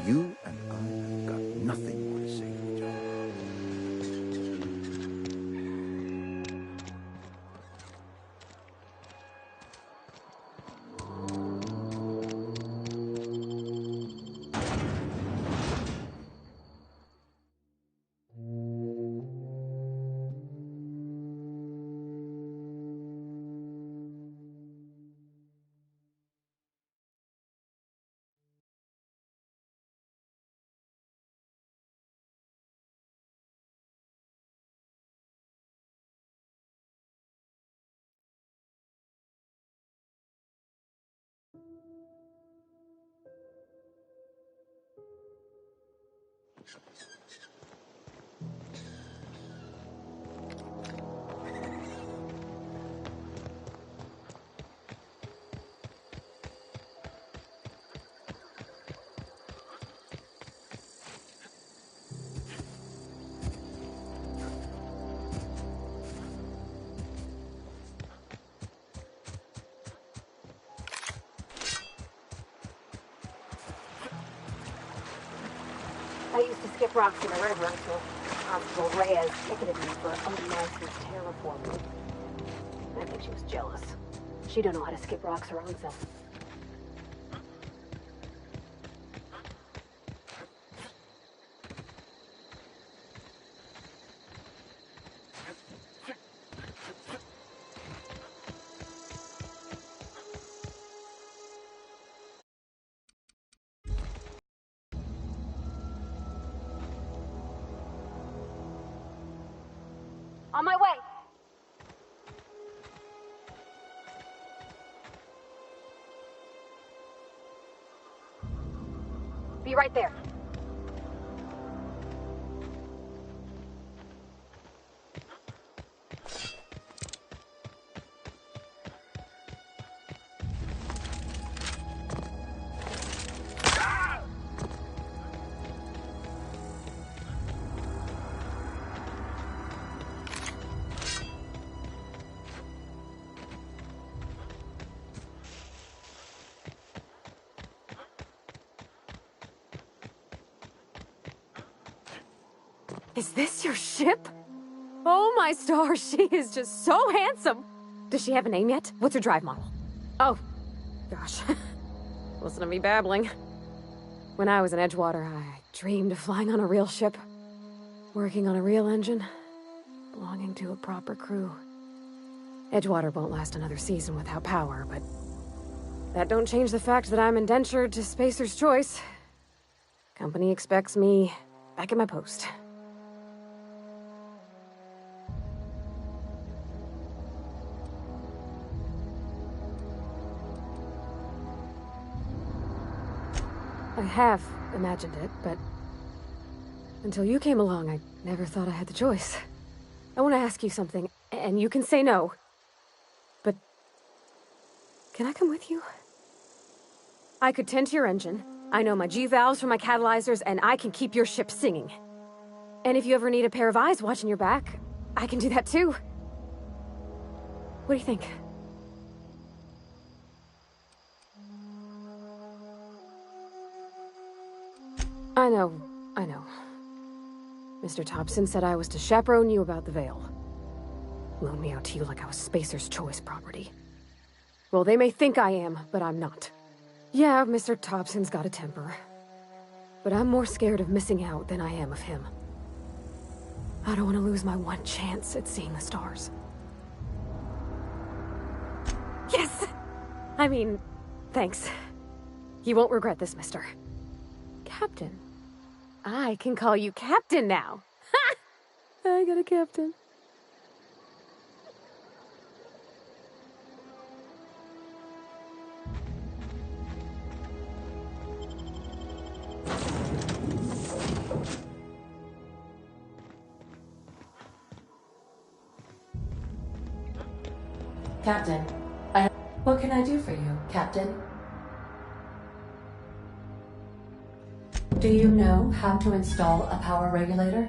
You and I have got nothing more to say to each other. I used to skip rocks in the river until Constable Reyes ticketed me for unlicensed terraforming. I think she was jealous. She don't know how to skip rocks her own self. On my way! Be right there. Is this your ship? Oh my stars, she is just so handsome! Does she have a name yet? What's her drive model? Oh, gosh. Listen to me babbling. When I was in Edgewater, I dreamed of flying on a real ship, working on a real engine, belonging to a proper crew. Edgewater won't last another season without power, but that don't change the fact that I'm indentured to Spacer's Choice. Company expects me back at my post. I have imagined it, but until you came along, I never thought I had the choice. I want to ask you something, and you can say no. But can I come with you? I could tend to your engine. I know my G-valves from my catalyzers, and I can keep your ship singing. And if you ever need a pair of eyes watching your back, I can do that too. What do you think? I know. Mr. Thompson said I was to chaperone you about the Veil. Loan me out to you like I was Spacer's Choice property. Well, they may think I am, but I'm not. Yeah, Mr. Thompson's got a temper. But I'm more scared of missing out than I am of him. I don't want to lose my one chance at seeing the stars. Yes! I mean, thanks. You won't regret this, mister. Captain. I can call you Captain now. Ha! I got a captain. Captain, what can I do for you, Captain? Do you know how to install a power regulator?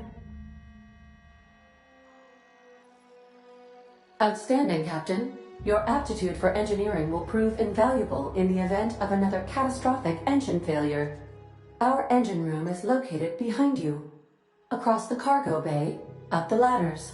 Outstanding, Captain. Your aptitude for engineering will prove invaluable in the event of another catastrophic engine failure. Our engine room is located behind you. Across the cargo bay, up the ladders.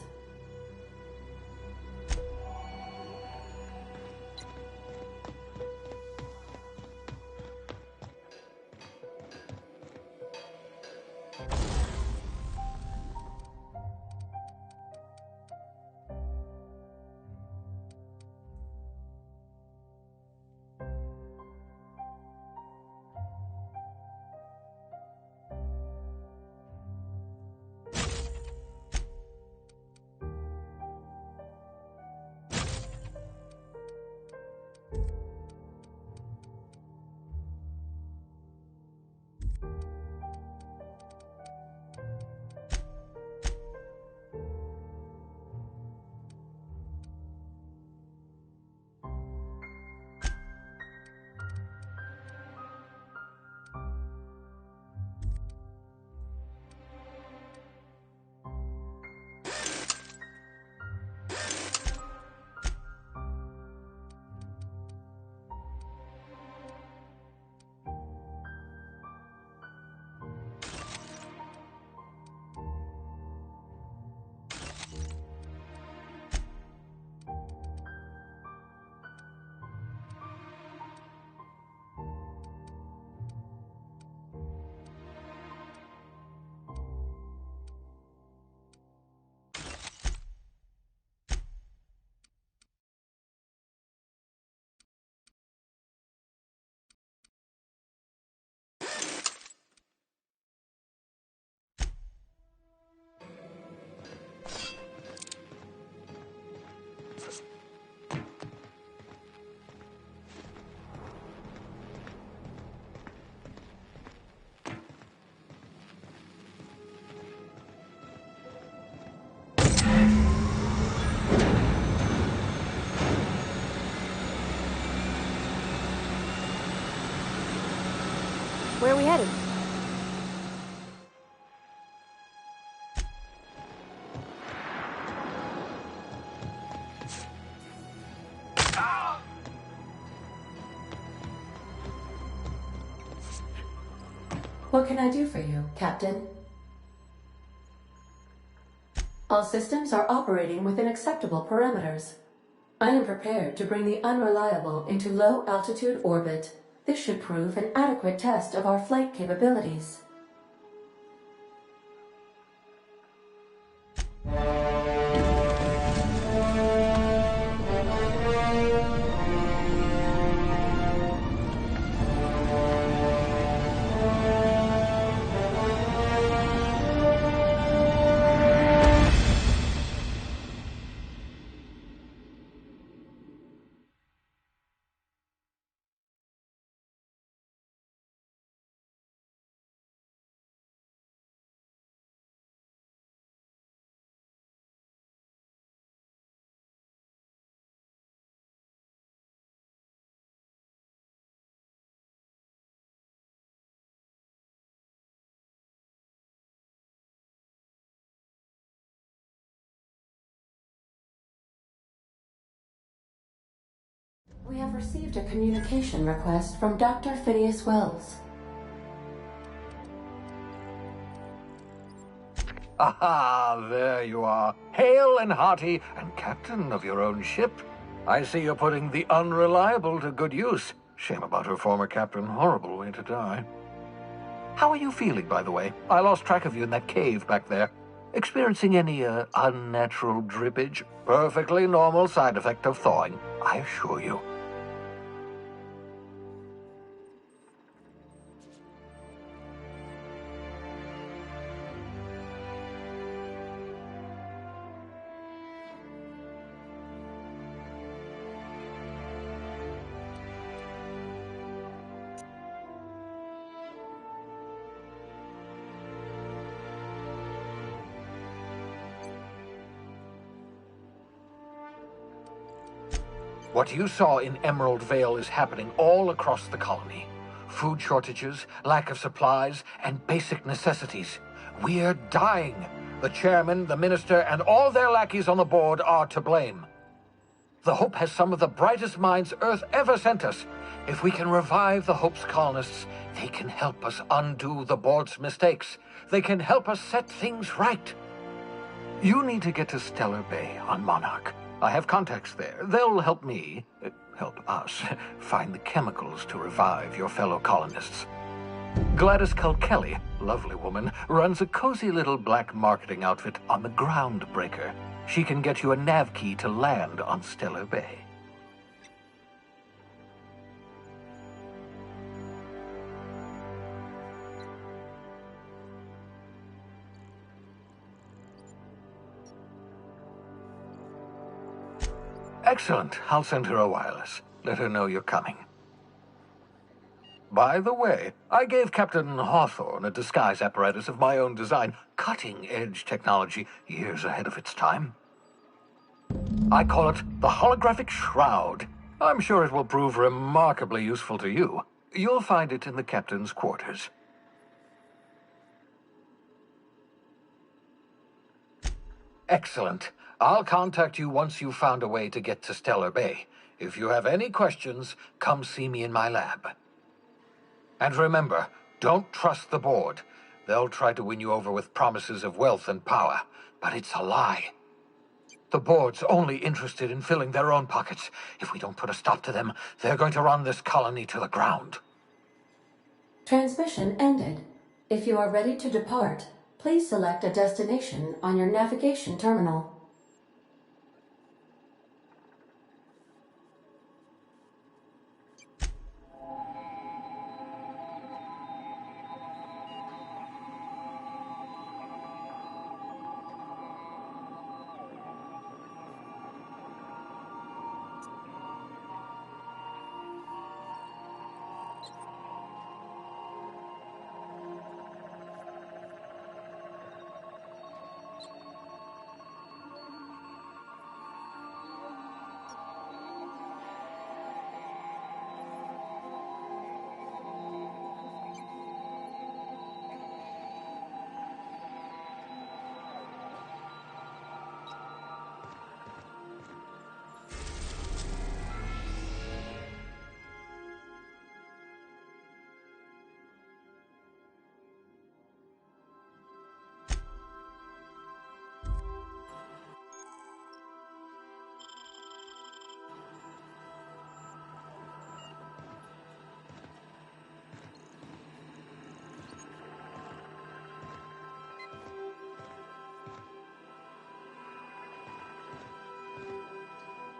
Where are we headed? What can I do for you, Captain? All systems are operating within acceptable parameters. I am prepared to bring the Unreliable into low-altitude orbit. This should prove an adequate test of our flight capabilities. We have received a communication request from Dr. Phineas Wells. Aha, there you are. Hale and hearty, and captain of your own ship. I see you're putting the Unreliable to good use. Shame about her former captain. Horrible way to die. How are you feeling, by the way? I lost track of you in that cave back there. Experiencing any, unnatural drippage? Perfectly normal side effect of thawing, I assure you. What you saw in Emerald Vale is happening all across the colony. Food shortages, lack of supplies, and basic necessities. We're dying. The chairman, the minister, and all their lackeys on the board are to blame. The Hope has some of the brightest minds Earth ever sent us. If we can revive the Hope's colonists, they can help us undo the board's mistakes. They can help us set things right. You need to get to Stellar Bay on Monarch. I have contacts there. They'll help me, help us, find the chemicals to revive your fellow colonists. Gladys Kelly, lovely woman, runs a cozy little black marketing outfit on the Groundbreaker. She can get you a nav key to land on Stellar Bay. Excellent. I'll send her a wireless. Let her know you're coming. By the way, I gave Captain Hawthorne a disguise apparatus of my own design, cutting-edge technology years ahead of its time. I call it the Holographic Shroud. I'm sure it will prove remarkably useful to you. You'll find it in the captain's quarters. Excellent. I'll contact you once you've found a way to get to Stellar Bay. If you have any questions, come see me in my lab. And remember, don't trust the board. They'll try to win you over with promises of wealth and power, but it's a lie. The board's only interested in filling their own pockets. If we don't put a stop to them, they're going to run this colony to the ground. Transmission ended. If you are ready to depart, please select a destination on your navigation terminal.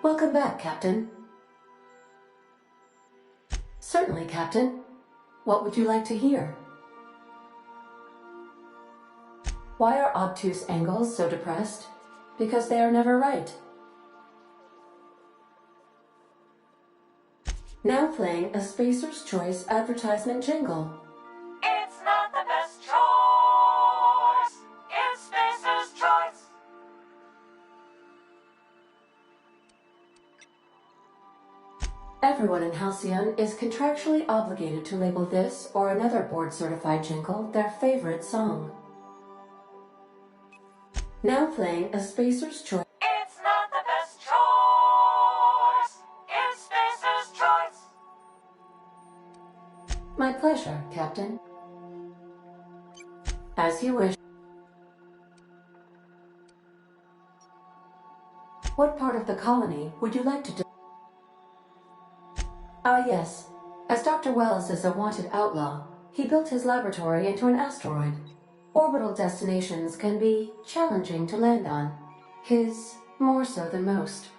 Welcome back, Captain. Certainly, Captain. What would you like to hear? Why are obtuse angles so depressed? Because they are never right. Now playing a Spacer's Choice advertisement jingle. It's not the best choice. It's Spacer's Choice. Everyone in Halcyon is contractually obligated to label this or another board-certified jingle their favorite song. Now playing a Spacer's Choice. It's not the best choice. It's Spacer's Choice. My pleasure, Captain. As you wish. What part of the colony would you like to do? Ah, yes. As Dr. Wells is a wanted outlaw, he built his laboratory into an asteroid. Orbital destinations can be challenging to land on. His more so than most.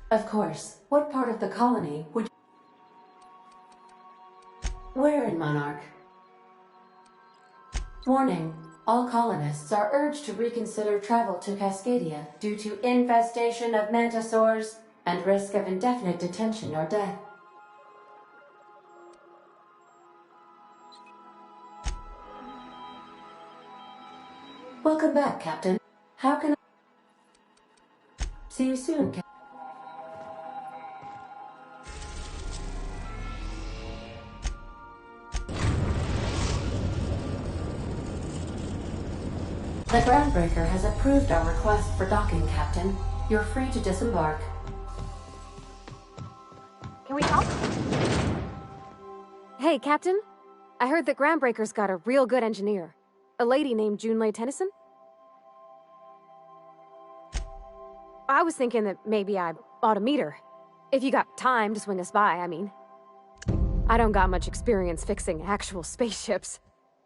Of course. What part of the colony would you... Where in Monarch? Warning. All colonists are urged to reconsider travel to Cascadia due to infestation of mantisaurs and risk of indefinite detention or death. Welcome back, Captain. How can I... See you soon, Captain. The Groundbreaker has approved our request for docking, Captain. You're free to disembark. Can we talk? Hey, Captain. I heard that Groundbreaker's got a real good engineer. A lady named Junlei Tennyson. I was thinking that maybe I ought to meet her. If you got time to swing us by, I mean. I don't got much experience fixing actual spaceships.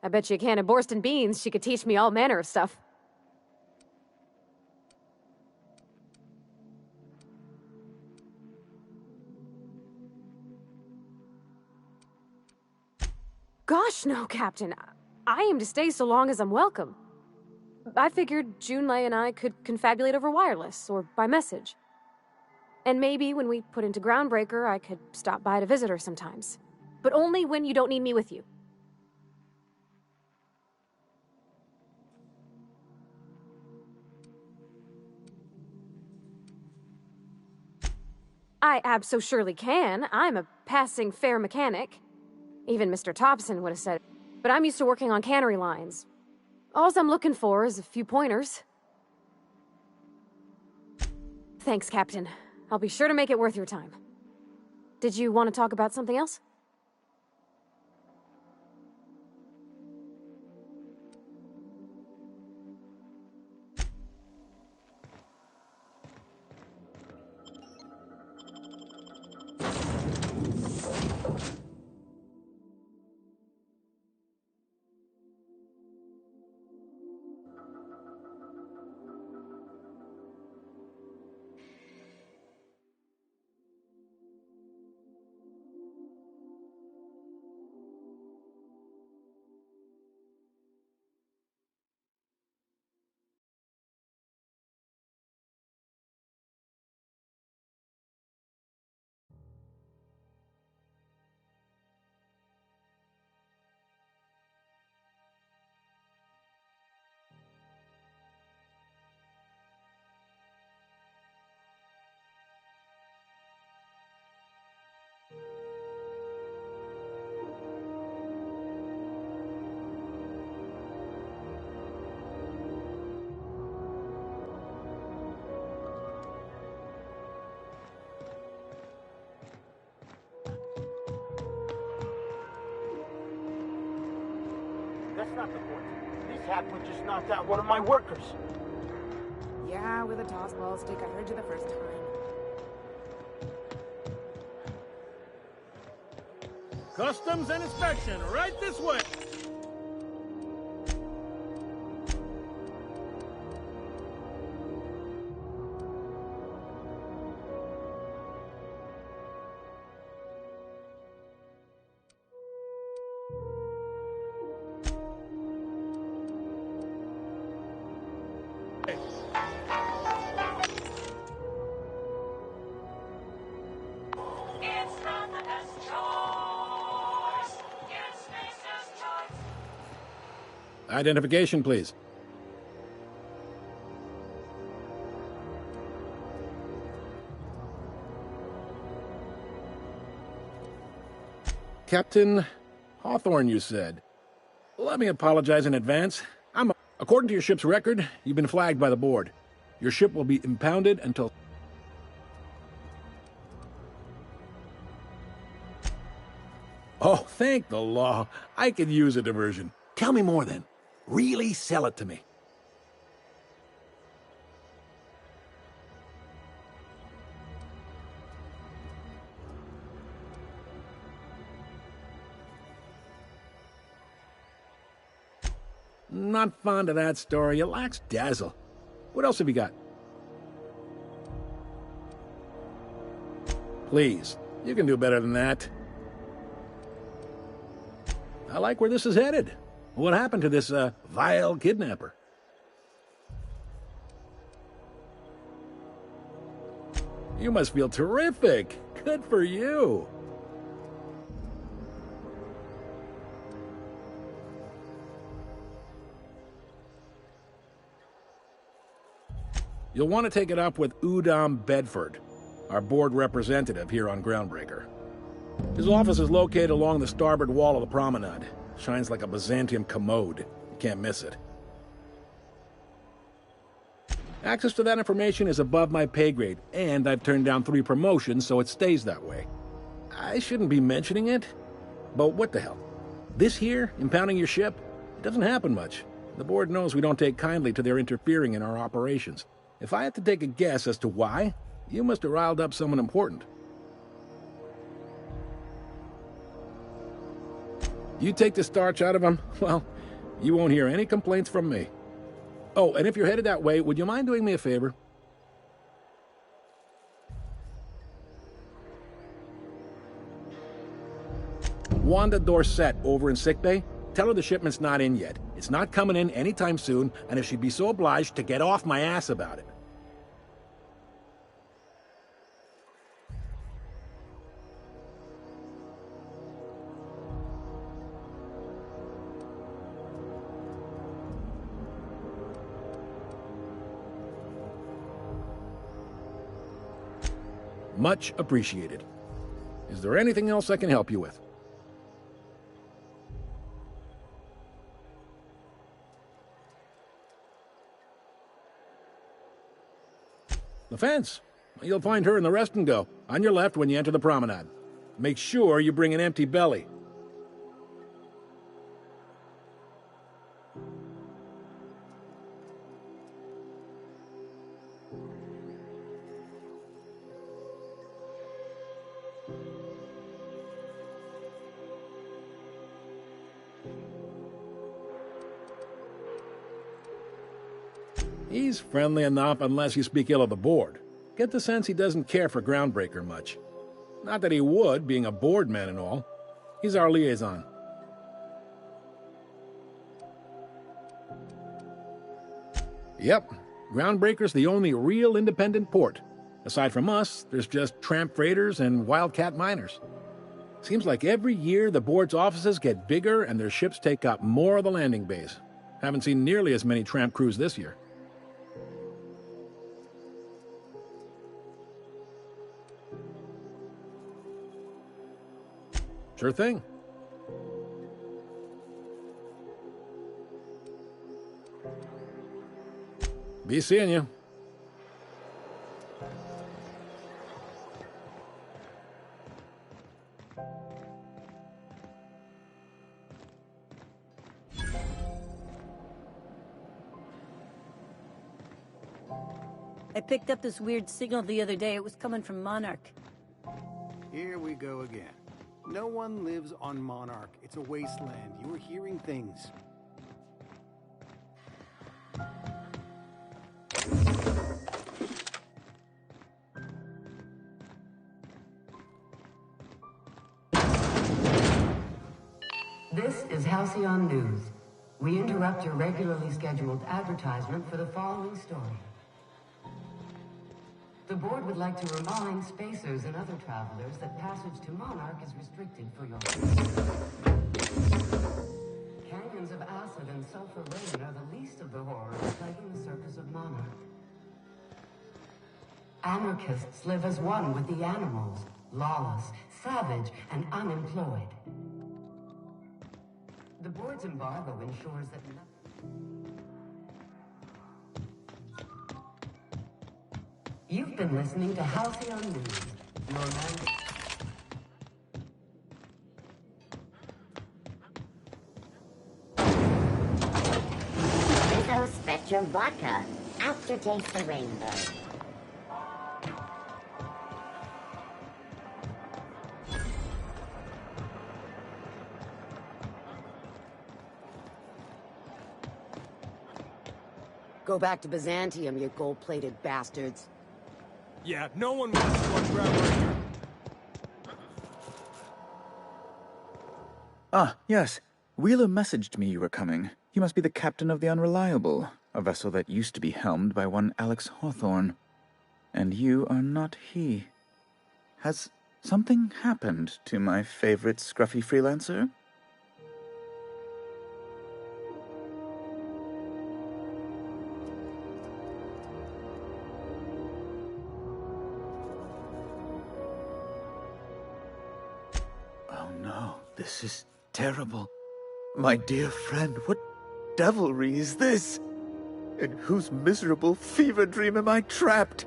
I bet you a can of Borston beans she could teach me all manner of stuff. Gosh, no, Captain. I aim to stay so long as I'm welcome. I figured Junlei and I could confabulate over wireless, or by message. And maybe when we put into Groundbreaker, I could stop by to visit her sometimes. But only when you don't need me with you. I abso-surely can. I'm a passing fair mechanic. Even Mr. Thompson would have said it. But I'm used to working on cannery lines. All I'm looking for is a few pointers. Thanks, Captain. I'll be sure to make it worth your time. Did you want to talk about something else? That's not the point. This hackman just knocked out one of my workers. Yeah, with a tossball stick. I heard you the first time. Customs and inspection, right this way. It's not the best choice. It's Spacer's choice. Identification, please. Captain Hawthorne, you said. Let me apologize in advance. According to your ship's record, you've been flagged by the board. Your ship will be impounded until... Oh, thank the law. I could use a diversion. Tell me more then. Really sell it to me. Not fond of that story. It lacks dazzle. What else have you got? Please, you can do better than that. I like where this is headed. What happened to this, vile kidnapper? You must feel terrific. Good for you. You'll want to take it up with Udom Bedford, our board representative here on Groundbreaker. His office is located along the starboard wall of the promenade. Shines like a Byzantium commode. You can't miss it. Access to that information is above my pay grade, and I've turned down 3 promotions, so it stays that way. I shouldn't be mentioning it, but what the hell? This here, impounding your ship, it doesn't happen much. The board knows we don't take kindly to their interfering in our operations. If I had to take a guess as to why, you must have riled up someone important. You take the starch out of them, well, you won't hear any complaints from me. Oh, and if you're headed that way, would you mind doing me a favor? Wanda Dorset over in sickbay, tell her the shipment's not in yet. It's not coming in anytime soon, and if she'd be so obliged to get off my ass about it. Much appreciated. Is there anything else I can help you with? The fence. You'll find her in the rest and go, on your left when you enter the promenade. Make sure you bring an empty belly. He's friendly enough unless you speak ill of the board. Get the sense he doesn't care for Groundbreaker much. Not that he would, being a board man and all. He's our liaison. Yep, Groundbreaker's the only real independent port. Aside from us, there's just tramp freighters and wildcat miners. Seems like every year the board's offices get bigger and their ships take up more of the landing bays. Haven't seen nearly as many tramp crews this year. Sure thing. Be seeing you. I picked up this weird signal the other day. It was coming from Monarch. Here we go again. No one lives on Monarch. It's a wasteland. You're hearing things. This is Halcyon News. We interrupt your regularly scheduled advertisement for the following story. The board would like to remind spacers and other travelers that passage to Monarch is restricted for your Canyons of acid and sulfur rain are the least of the horrors plaguing the surface of Monarch. Anarchists live as one with the animals, lawless, savage, and unemployed. The board's embargo ensures that You've been listening to Halcyon News. Your man... Rizzo Spectrum Vodka. Aftertaste the rainbow. Go back to Byzantium, you gold-plated bastards. Yeah, no one wants to on Groundbreaker. Ah, yes. Wheeler messaged me you were coming. He must be the captain of the Unreliable, a vessel that used to be helmed by one Alex Hawthorne. And you are not he. Has something happened to my favorite scruffy freelancer? This is terrible. My dear friend, what devilry is this? In whose miserable fever dream am I trapped?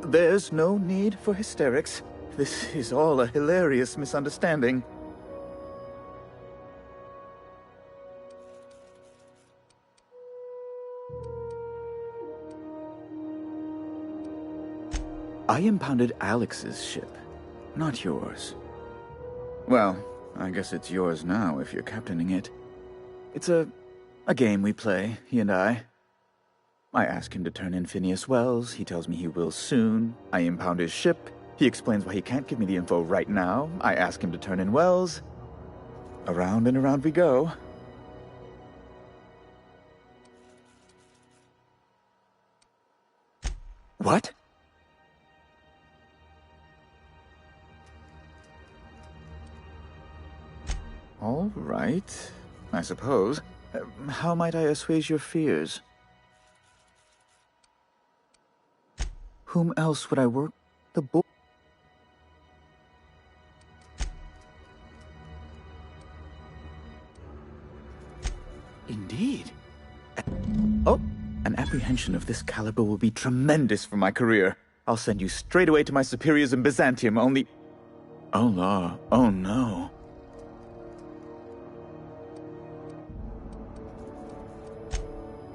There's no need for hysterics. This is all a hilarious misunderstanding. I impounded Alex's ship, not yours. Well, I guess it's yours now if you're captaining it. It's a game we play, he and I. I ask him to turn in Phineas Wells. He tells me he will soon. I impound his ship. He explains why he can't give me the info right now. I ask him to turn in Wells. Around and around we go. What? All right, I suppose. How might I assuage your fears? Whom else would I work? The board? Indeed. Oh, an apprehension of this caliber will be tremendous for my career. I'll send you straight away to my superiors in Byzantium, only... Oh, law. Oh, no.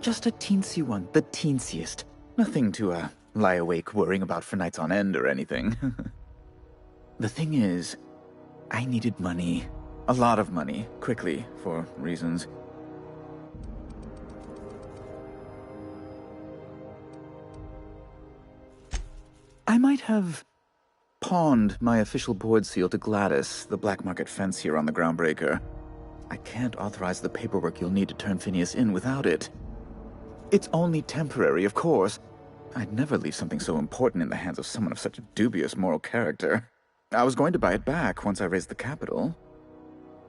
Just a teensy one, the teensiest. Nothing to, lie awake worrying about for nights on end or anything. The thing is, I needed money. A lot of money, quickly, for reasons. I might have pawned my official board seal to Gladys, the black market fence here on the Groundbreaker. I can't authorize the paperwork you'll need to turn Phineas in without it. It's only temporary, of course. I'd never leave something so important in the hands of someone of such a dubious moral character. I was going to buy it back once I raised the capital.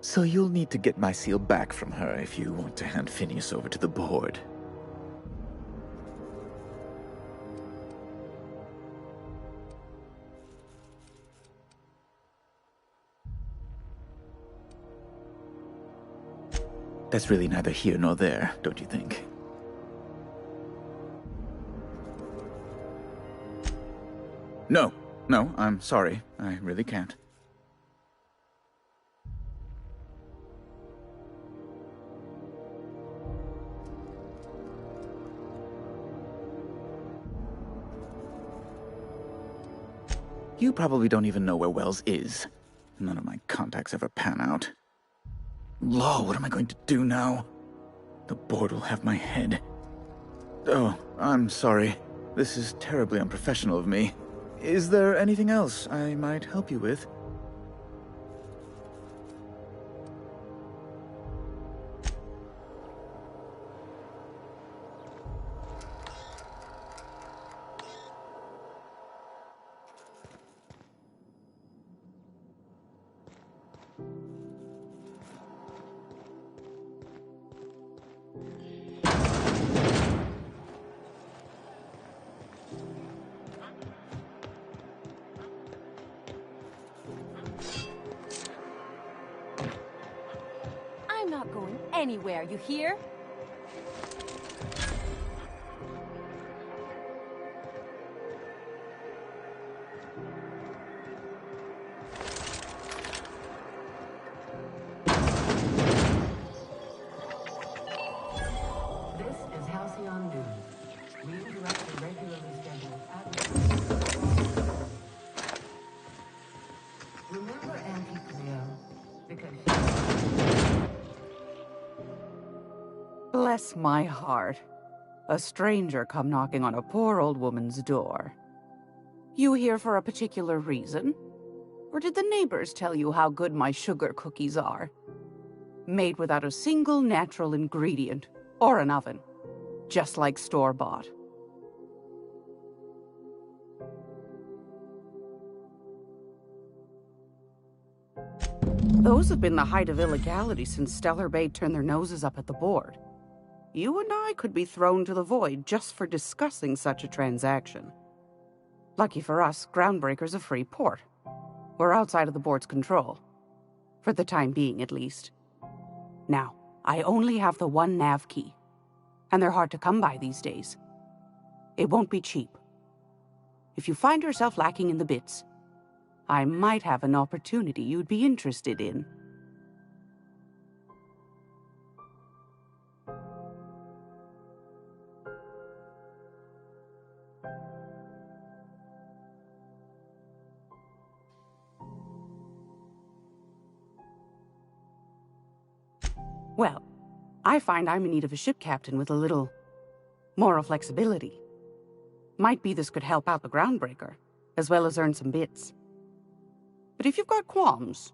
So you'll need to get my seal back from her if you want to hand Phineas over to the board. That's really neither here nor there, don't you think? No, I'm sorry. I really can't. You probably don't even know where Wells is. None of my contacts ever pan out. Law, what am I going to do now? The board will have my head. Oh, I'm sorry. This is terribly unprofessional of me. Is there anything else I might help you with? I'm not going anywhere, you hear? This is Halcyon News. We interrupt the regularly scheduled advertising. Remember Auntie Cleo? Because Bless my heart. A stranger come knocking on a poor old woman's door. You here for a particular reason? Or did the neighbors tell you how good my sugar cookies are? Made without a single natural ingredient, or an oven. Just like store-bought. Those have been the height of illegality since Stellar Bay turned their noses up at the board. you and I could be thrown to the void just for discussing such a transaction. Lucky for us, Groundbreaker's a free port. We're outside of the board's control. For the time being, at least. Now, I only have the one nav key, and they're hard to come by these days. It won't be cheap. If you find yourself lacking in the bits, I might have an opportunity you'd be interested in. Well, I find I'm in need of a ship captain with a little moral flexibility. Might be this could help out the Groundbreaker, as well as earn some bits. But if you've got qualms...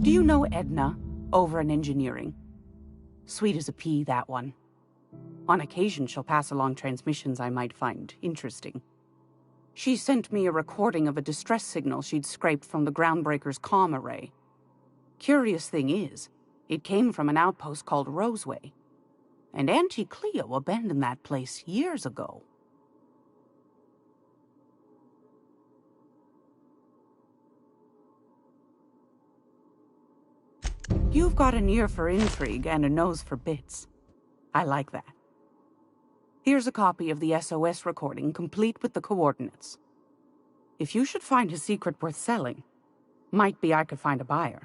Do you know Edna, over in engineering? Sweet as a pea, that one. On occasion, she'll pass along transmissions I might find interesting. She sent me a recording of a distress signal she'd scraped from the Groundbreaker's comm array. Curious thing is, it came from an outpost called Roseway. And Auntie Cleo abandoned that place years ago. You've got an ear for intrigue and a nose for bits. I like that. Here's a copy of the SOS recording, complete with the coordinates. If you should find a secret worth selling, might be I could find a buyer.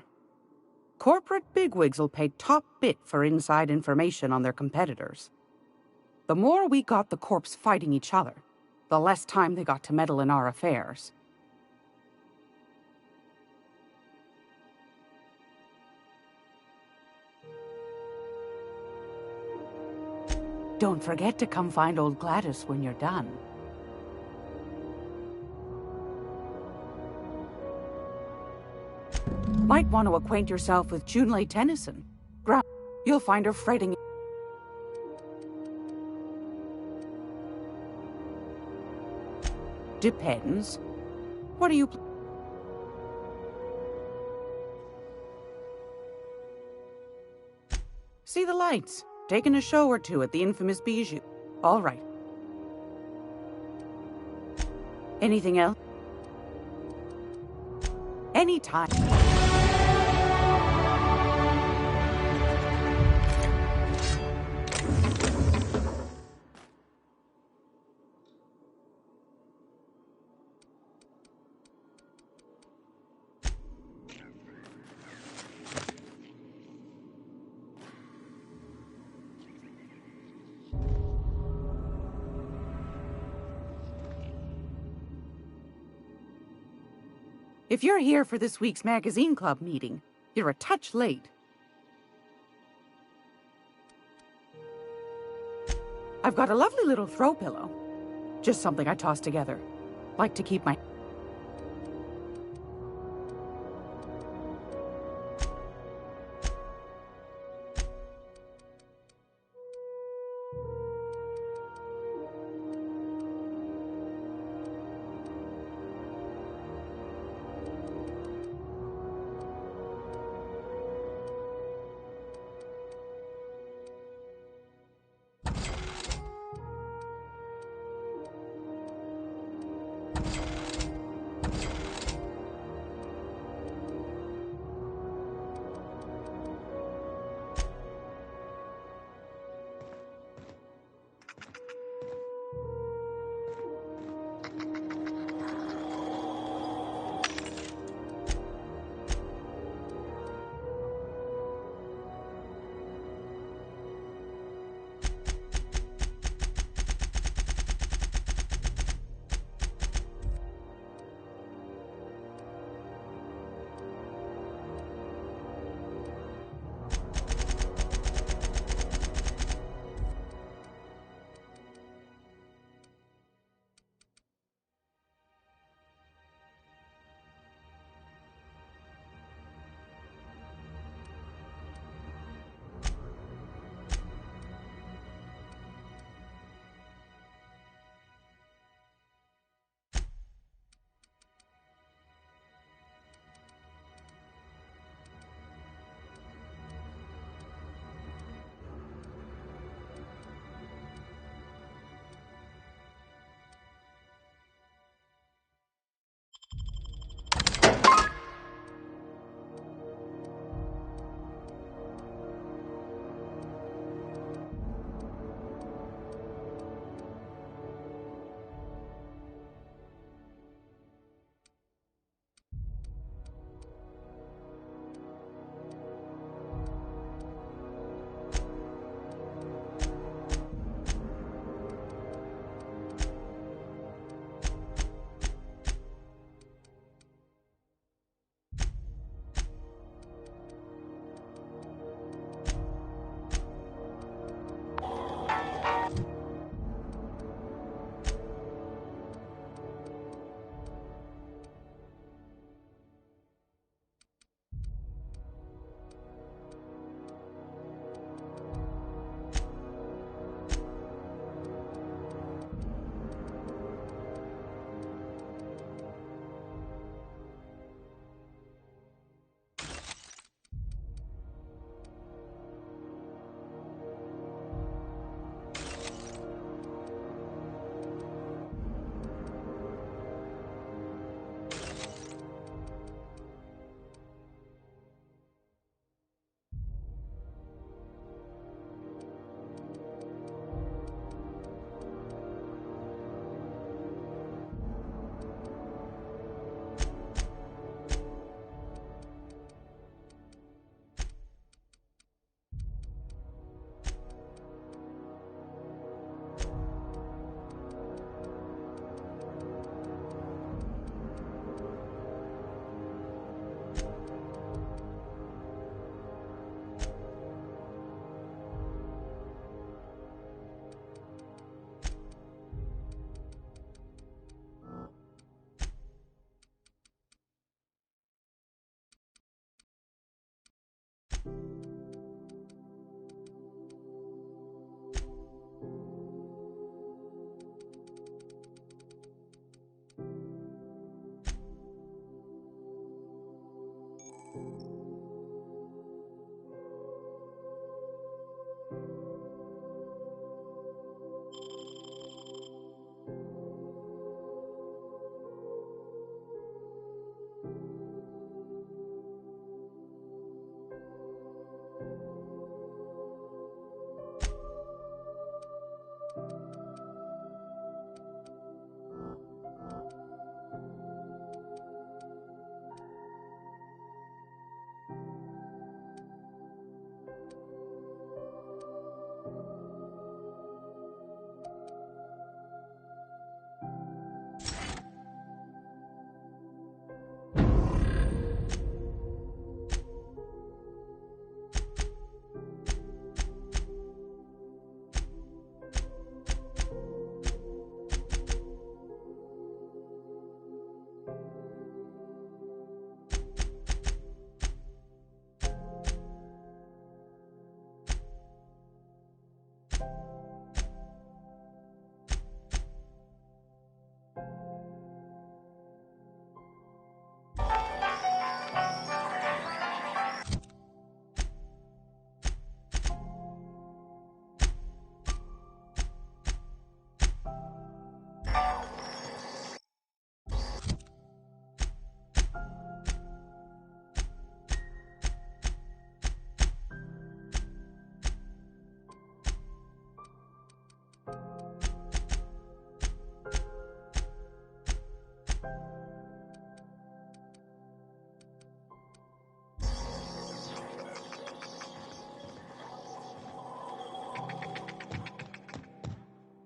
Corporate bigwigs will pay top bit for inside information on their competitors. The more we got the corps fighting each other, the less time they got to meddle in our affairs. Don't forget to come find old Gladys when you're done. Might want to acquaint yourself with Junlei Tennyson. You'll find her freighting... Depends. What are you... See the lights. Taking a show or two at the infamous Bijou. All right. Anything else? Anytime. If you're here for this week's magazine club meeting, you're a touch late. I've got a lovely little throw pillow. Just something I tossed together. Like to keep my...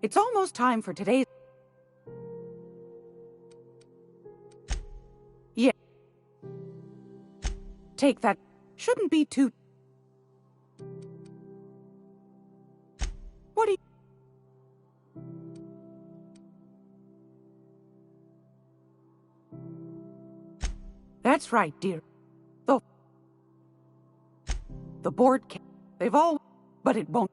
It's almost time for today's... Yeah. Take that. Shouldn't be too... What do you... That's right, dear. The board can... They've all... But it won't...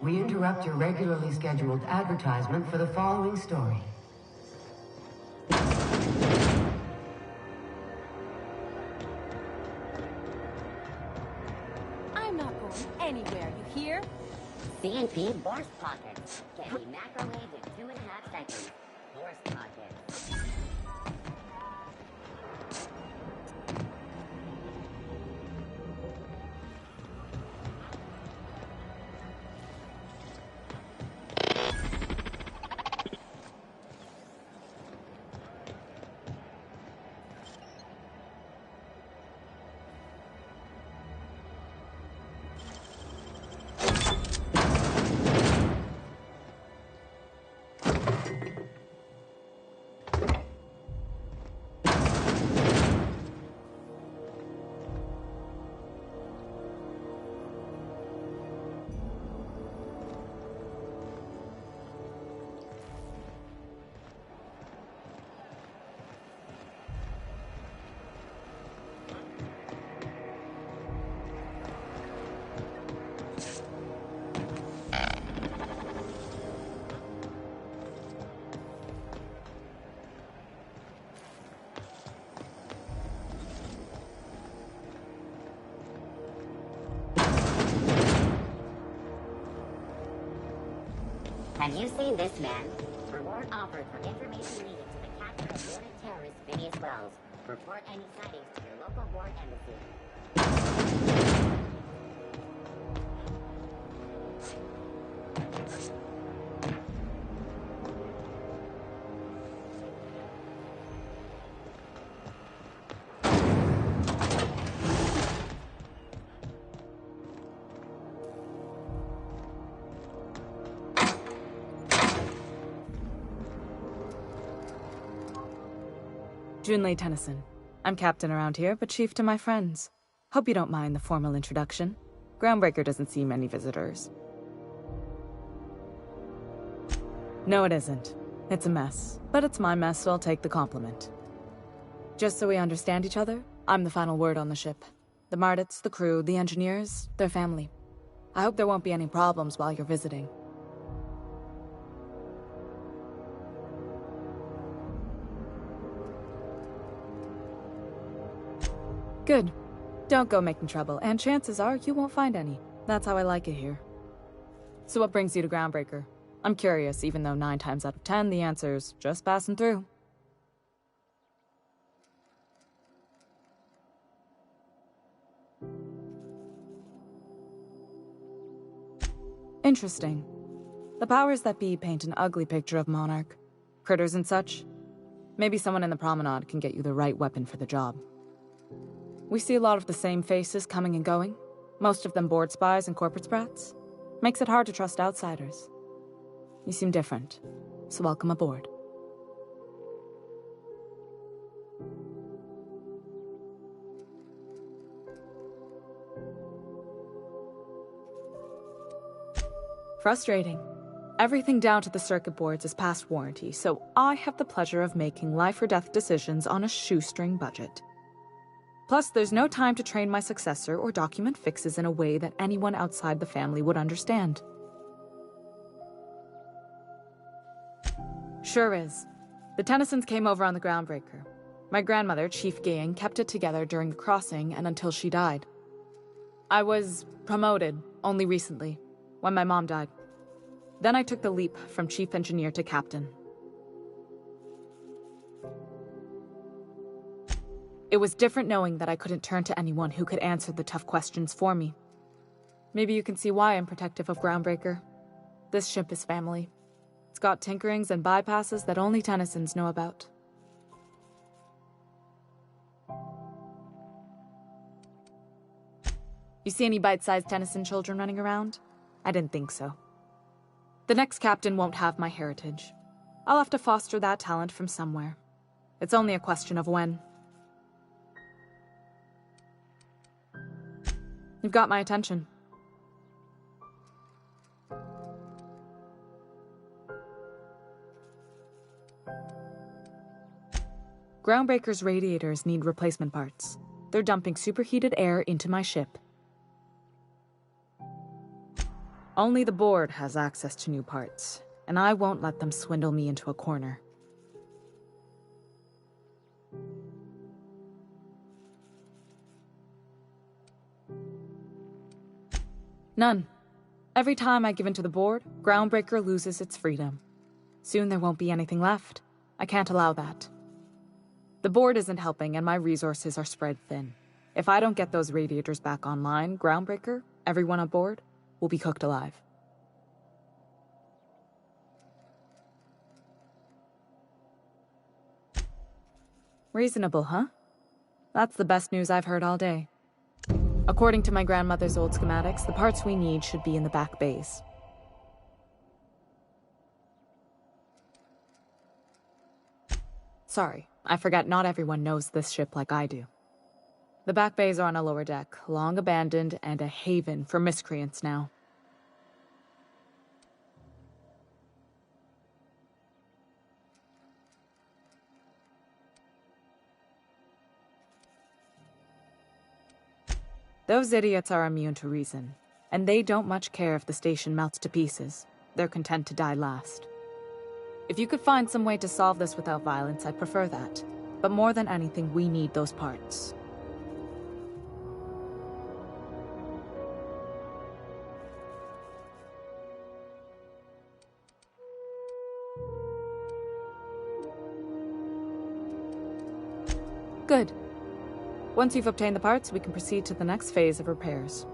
We interrupt your regularly scheduled advertisement for the following story. I'm not going anywhere, you hear? CNP Borscht Pockets can be microwaved in 2.5 seconds. Borscht Pockets. Have you seen this man? Reward offered for information needed to the capture of wanted terrorist Phineas Wells. Report any sightings to your local board embassy. Junlei Tennyson. I'm captain around here, but chief to my friends. Hope you don't mind the formal introduction. Groundbreaker doesn't see many visitors. No, it isn't. It's a mess. But it's my mess, so I'll take the compliment. Just so we understand each other, I'm the final word on the ship. The Mardits, the crew, the engineers, their family. I hope there won't be any problems while you're visiting. Good. Don't go making trouble, and chances are you won't find any. That's how I like it here. So what brings you to Groundbreaker? I'm curious, even though 9 times out of 10 the answer's just passing through. Interesting. The powers that be paint an ugly picture of Monarch. Critters and such. Maybe someone in the promenade can get you the right weapon for the job. We see a lot of the same faces coming and going, most of them board spies and corporate sprats. Makes it hard to trust outsiders. You seem different, so welcome aboard. Frustrating. Everything down to the circuit boards is past warranty, so I have the pleasure of making life or death decisions on a shoestring budget. Plus, there's no time to train my successor or document fixes in a way that anyone outside the family would understand. Sure is. The Tennysons came over on the Groundbreaker. My grandmother, Chief Gaying, kept it together during the crossing and until she died. I was promoted only recently, when my mom died. Then I took the leap from chief engineer to captain. It was different knowing that I couldn't turn to anyone who could answer the tough questions for me. Maybe you can see why I'm protective of Groundbreaker. This ship is family. It's got tinkerings and bypasses that only Tennysons know about. You see any bite-sized Tennyson children running around? I didn't think so. The next captain won't have my heritage. I'll have to foster that talent from somewhere. It's only a question of when. You've got my attention. Groundbreaker's radiators need replacement parts. They're dumping superheated air into my ship. Only the board has access to new parts, and I won't let them swindle me into a corner. None. Every time I give in to the board, Groundbreaker loses its freedom. Soon there won't be anything left. I can't allow that. The board isn't helping and my resources are spread thin. If I don't get those radiators back online, Groundbreaker, everyone on board, will be cooked alive. Reasonable, huh? That's the best news I've heard all day. According to my grandmother's old schematics, the parts we need should be in the back bays. Sorry, I forgot not everyone knows this ship like I do. The back bays are on a lower deck, long abandoned and a haven for miscreants now. Those idiots are immune to reason, and they don't much care if the station melts to pieces. They're content to die last. If you could find some way to solve this without violence, I'd prefer that. But more than anything, we need those parts. Good. Once you've obtained the parts, we can proceed to the next phase of repairs.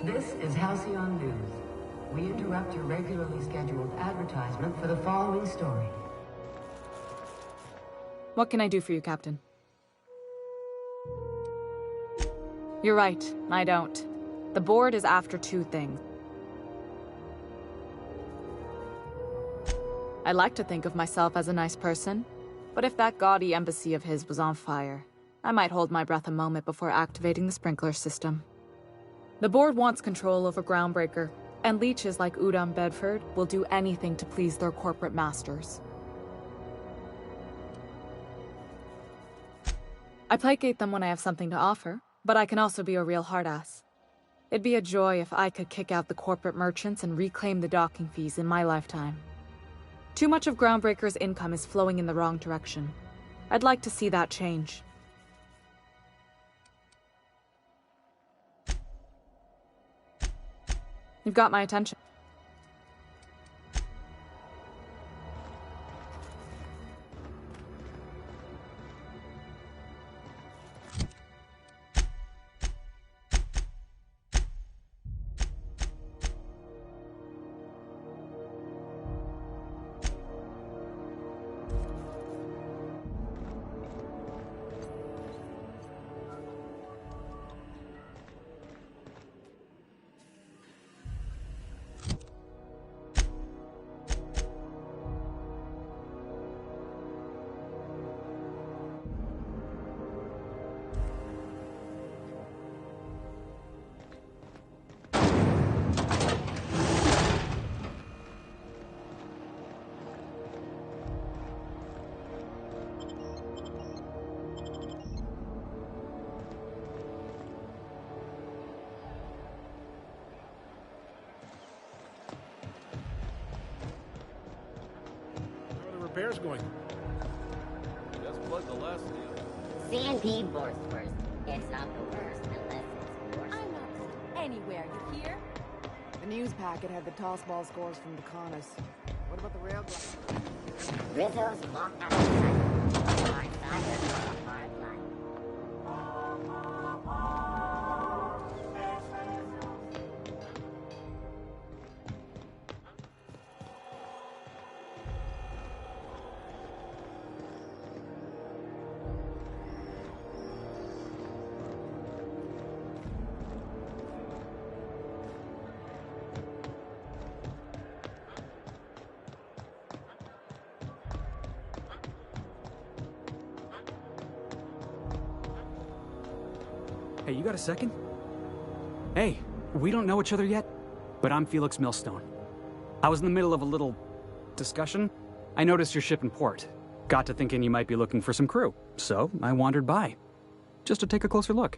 This is Halcyon News. We interrupt your regularly scheduled advertisement for the following story. What can I do for you, Captain? You're right, I don't. The board is after two things. I like to think of myself as a nice person, but if that gaudy embassy of his was on fire, I might hold my breath a moment before activating the sprinkler system. The board wants control over Groundbreaker, and leeches like Udom Bedford will do anything to please their corporate masters. I placate them when I have something to offer, but I can also be a real hard-ass. It'd be a joy if I could kick out the corporate merchants and reclaim the docking fees in my lifetime. Too much of Groundbreaker's income is flowing in the wrong direction. I'd like to see that change. You've got my attention. Repairs going? Just plug the last deal. CNP Borsworth. It's not the worst unless it's worse. I'm not going anywhere, you hear? The news packet had the tossball scores from the Connors. What about the rail Rizzo's walked out of sight. Hard cider for a hard life. Hey, you got a second? Hey, we don't know each other yet, but I'm Felix Millstone. I was in the middle of a little discussion. I noticed your ship in port. Got to thinking you might be looking for some crew, so I wandered by, just to take a closer look.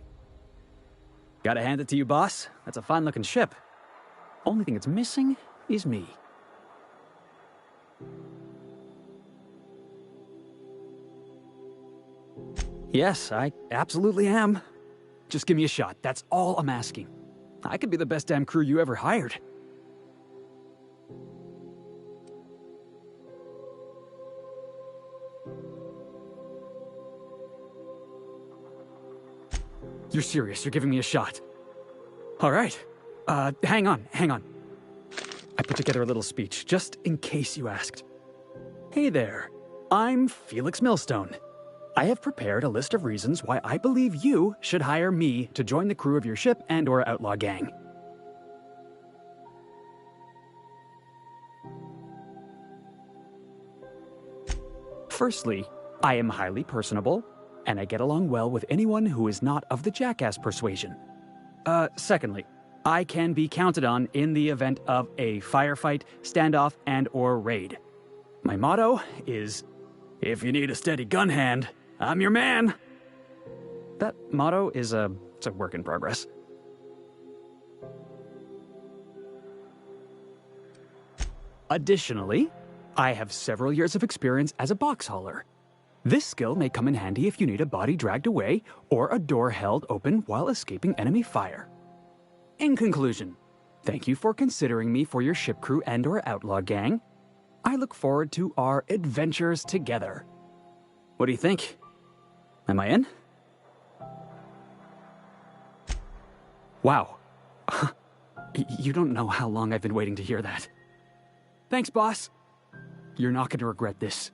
Gotta hand it to you, boss. That's a fine-looking ship. Only thing it's missing is me. Yes, I absolutely am. Just give me a shot. That's all I'm asking. I could be the best damn crew you ever hired. You're serious? You're giving me a shot? All right. Hang on. I put together a little speech, just in case you asked. Hey there. I'm Felix Millstone. I have prepared a list of reasons why I believe you should hire me to join the crew of your ship and/or outlaw gang. Firstly, I am highly personable, and I get along well with anyone who is not of the jackass persuasion. Secondly, I can be counted on in the event of a firefight, standoff, and/or raid. My motto is, if you need a steady gun hand, I'm your man. That motto is it's a work in progress. Additionally, I have several years of experience as a box hauler. This skill may come in handy if you need a body dragged away or a door held open while escaping enemy fire. In conclusion, thank you for considering me for your ship crew and/or outlaw gang. I look forward to our adventures together. What do you think? Am I in? Wow. You don't know how long I've been waiting to hear that. Thanks, boss. You're not going to regret this.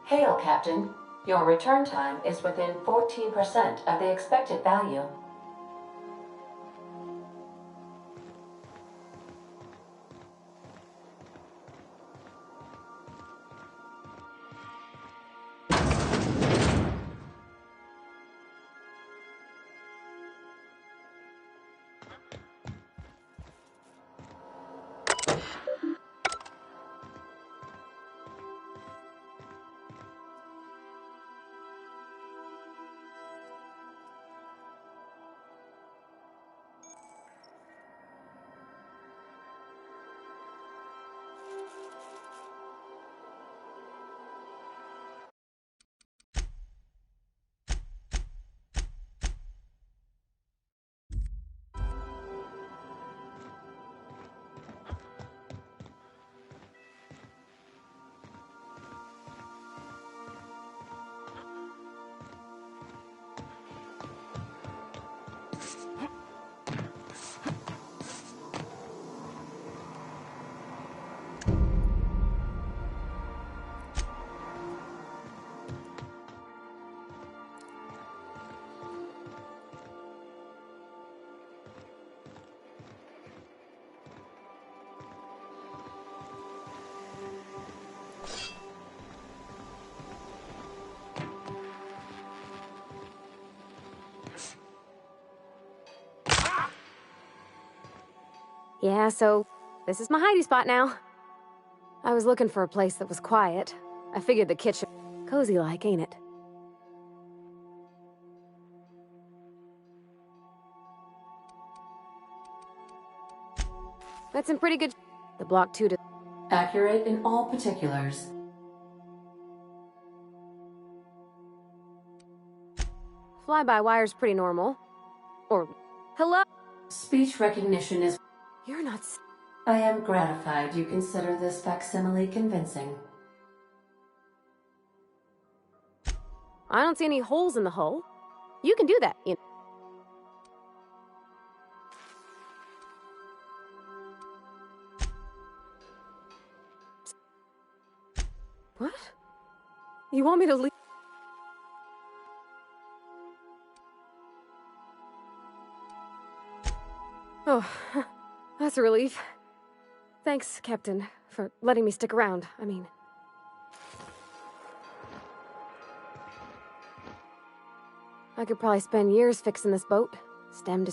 Hail, Captain. Your return time is within 14% of the expected value. Yeah, so this is my hidey spot now. I was looking for a place that was quiet. I figured the kitchen... Cozy-like, ain't it? That's in pretty good... The block 2 to... Accurate in all particulars. Fly-by-wire's pretty normal. Or... Hello? Speech recognition is... You're not... I am gratified you consider this facsimile convincing. I don't see any holes in the hull. You can do that, you know. What? You want me to leave? Oh, that's a relief. Thanks, Captain, for letting me stick around. I mean... I could probably spend years fixing this boat. Stem to...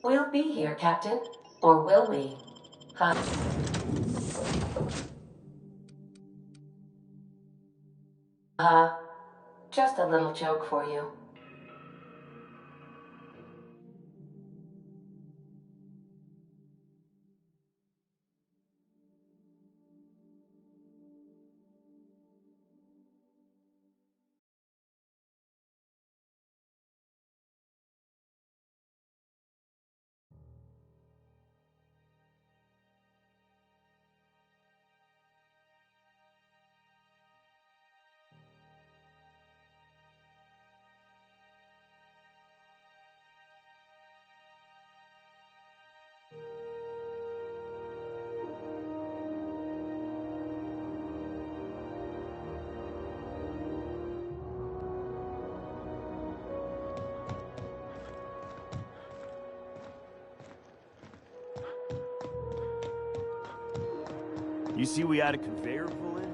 We'll be here, Captain. Or will we? Huh? Just a little joke for you. You see we had a conveyor pull in?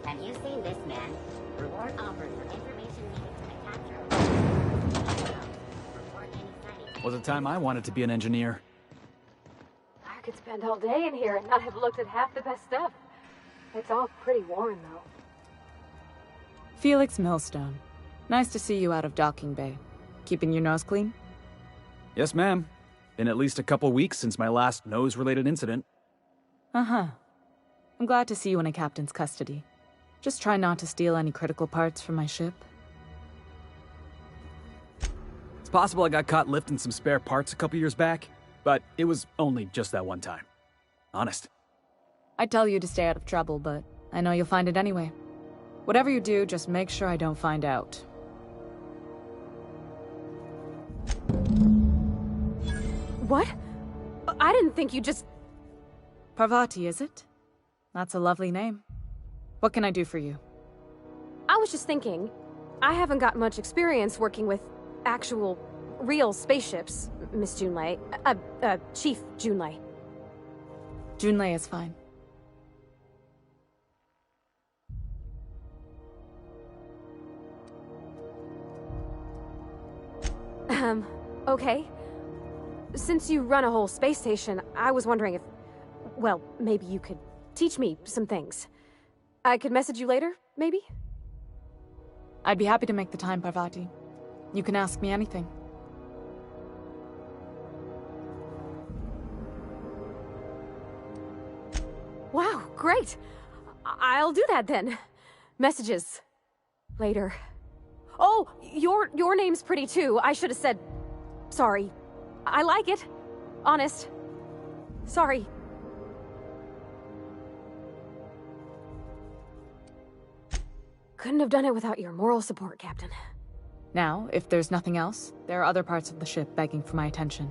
Have you seen this man? Reward offered for information needed to the capture of... Report any sightings. Was a time I wanted to be an engineer. I could spend all day in here and not have looked at half the best stuff. It's all pretty worn, though. Felix Millstone. Nice to see you out of docking bay. Keeping your nose clean? Yes, ma'am. Been at least a couple weeks since my last nose-related incident. Uh-huh. I'm glad to see you in a captain's custody. Just try not to steal any critical parts from my ship. It's possible I got caught lifting some spare parts a couple years back, but it was only just that one time. Honest. I'd tell you to stay out of trouble, but I know you'll find it anyway. Whatever you do, just make sure I don't find out. What? I didn't think you just... Parvati, is it? That's a lovely name. What can I do for you? I was just thinking, I haven't got much experience working with actual, real spaceships, Miss Junlei. Chief Junlei. Junlei is fine. Okay. Since you run a whole space station, I was wondering if... Well, maybe you could teach me some things. I could message you later, maybe? I'd be happy to make the time, Parvati. You can ask me anything. Wow, great! I'll do that then. Messages. Later. Oh, your name's pretty too. I should have said... Sorry. I like it. Honest. Sorry. Couldn't have done it without your moral support, Captain. Now, if there's nothing else, there are other parts of the ship begging for my attention.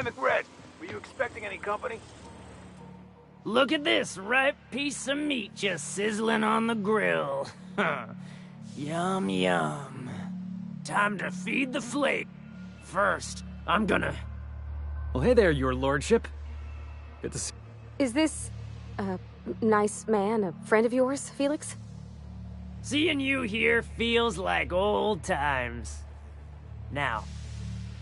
McRed, were you expecting any company? Look at this ripe piece of meat just sizzling on the grill. Yum, yum. Time to feed the flake. First, I'm gonna... Well, hey there, your lordship. Good to see... Is this a nice man, a friend of yours, Felix? Seeing you here feels like old times. Now,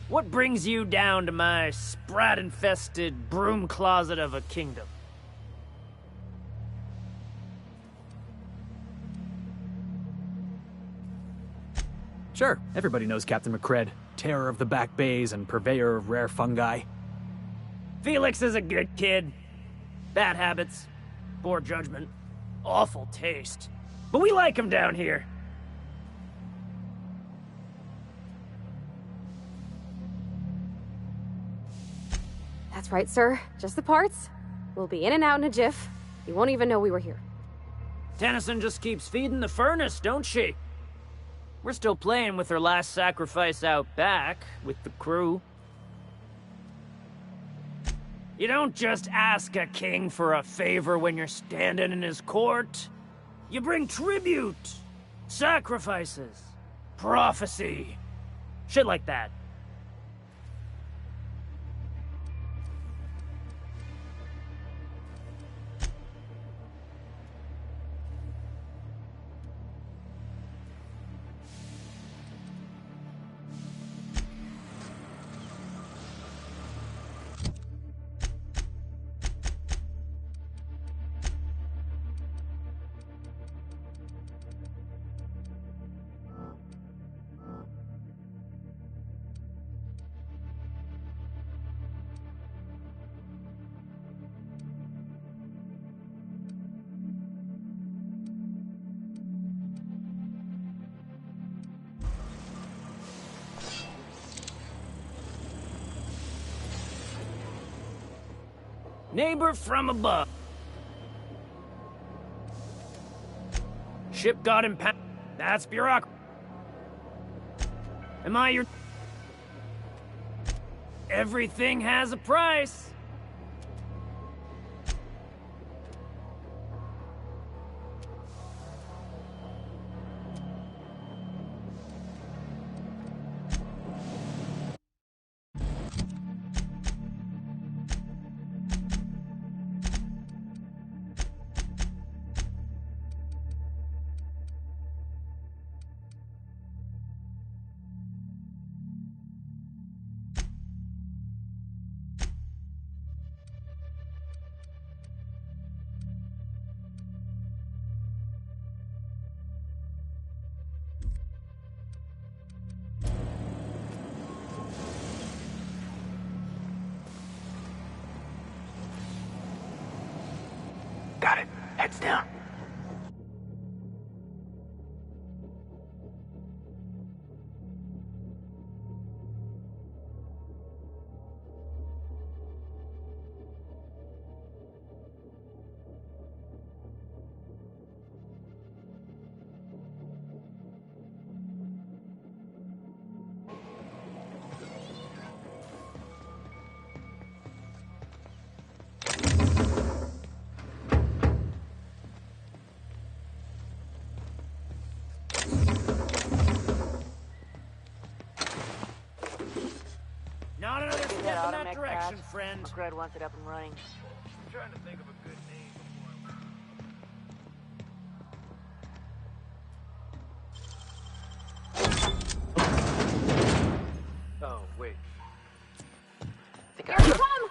what brings you down to my sprat-infested broom closet of a kingdom? Sure, everybody knows Captain McCred, terror of the back bays and purveyor of rare fungi. Felix is a good kid. Bad habits, poor judgment, awful taste. But we like him down here. That's right, sir. Just the parts. We'll be in and out in a jiff. You won't even know we were here. Tennyson just keeps feeding the furnace, don't she? We're still playing with her last sacrifice out back, with the crew. You don't just ask a king for a favor when you're standing in his court. You bring tribute, sacrifices, prophecy, shit like that. Neighbor from above. Ship got impounded. That's bureaucracy. Am I your... Everything has a price. Got it. Heads down. Not another step in that direction, friend. McRed wants it up and running. I'm trying to think of a good name before. Oh, wait. Here we come!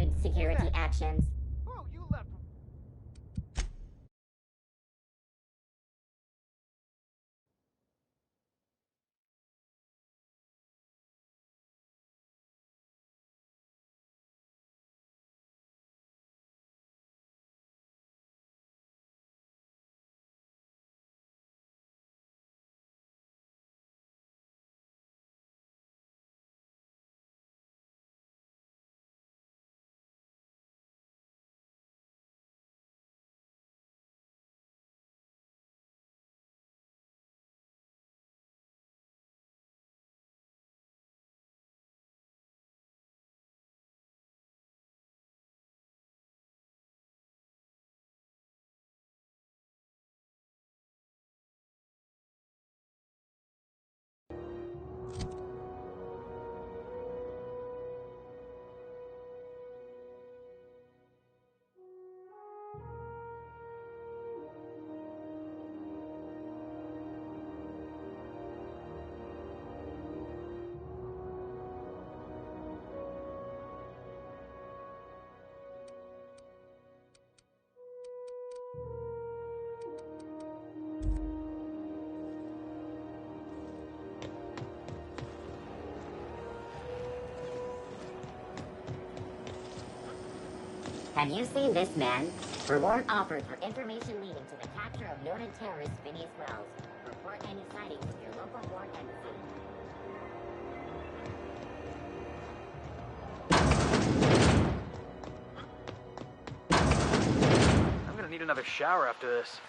Initiating security actions. Have you seen this man? Reward offered for information leading to the capture of noted terrorist Phineas Wells. Report any sightings to your local ward embassy. I'm gonna need another shower after this.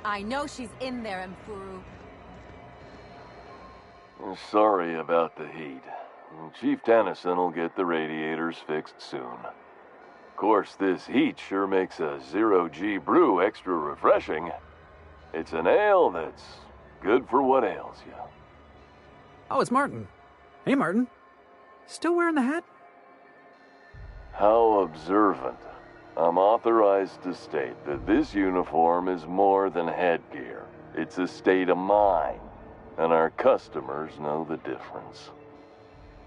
I know she's in there, Mfuru. Sorry about the heat. Chief Tennyson will get the radiators fixed soon. Of course, this heat sure makes a zero-G brew extra refreshing. It's an ale that's good for what ails you. Oh, it's Martin. Hey, Martin. Still wearing the hat? How observant. I'm authorized to state that this uniform is more than headgear. It's a state of mind, and our customers know the difference.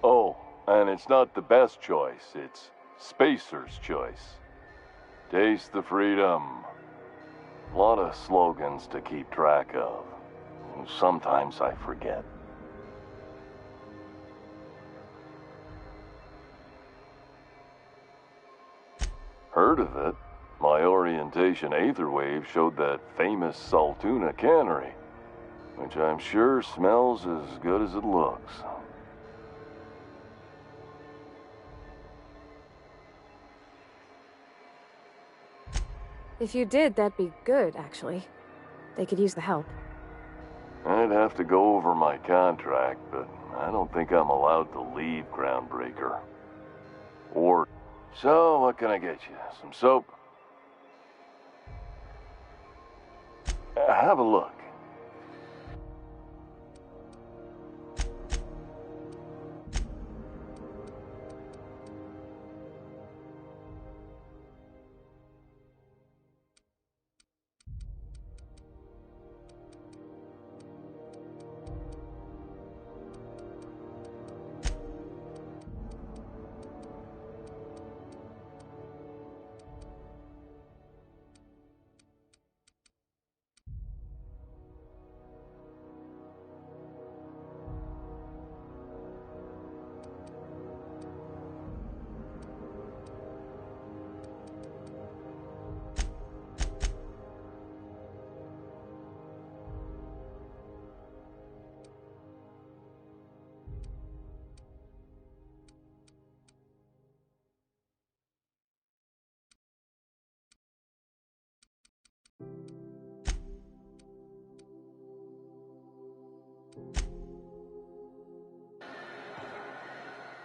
Oh, and it's not the best choice, it's Spacer's choice. Taste the freedom. A lot of slogans to keep track of. Sometimes I forget. Heard of it? My orientation Aetherwave showed that famous Saltuna cannery, which I'm sure smells as good as it looks. If you did, that'd be good, actually. They could use the help. I'd have to go over my contract, but I don't think I'm allowed to leave Groundbreaker. Or... So, what can I get you? Some soap? Have a look.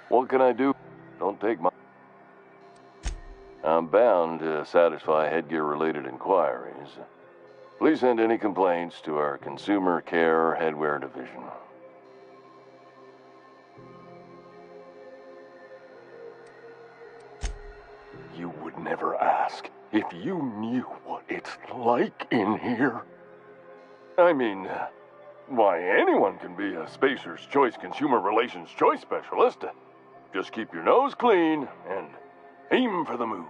What can I do? Don't take my... I'm bound to satisfy headgear-related inquiries. Please send any complaints to our Consumer Care Headwear Division. You would never ask if you knew what it's like in here. I mean, why, anyone can be a Spacer's Choice Consumer Relations Choice Specialist. Just keep your nose clean and aim for the moon.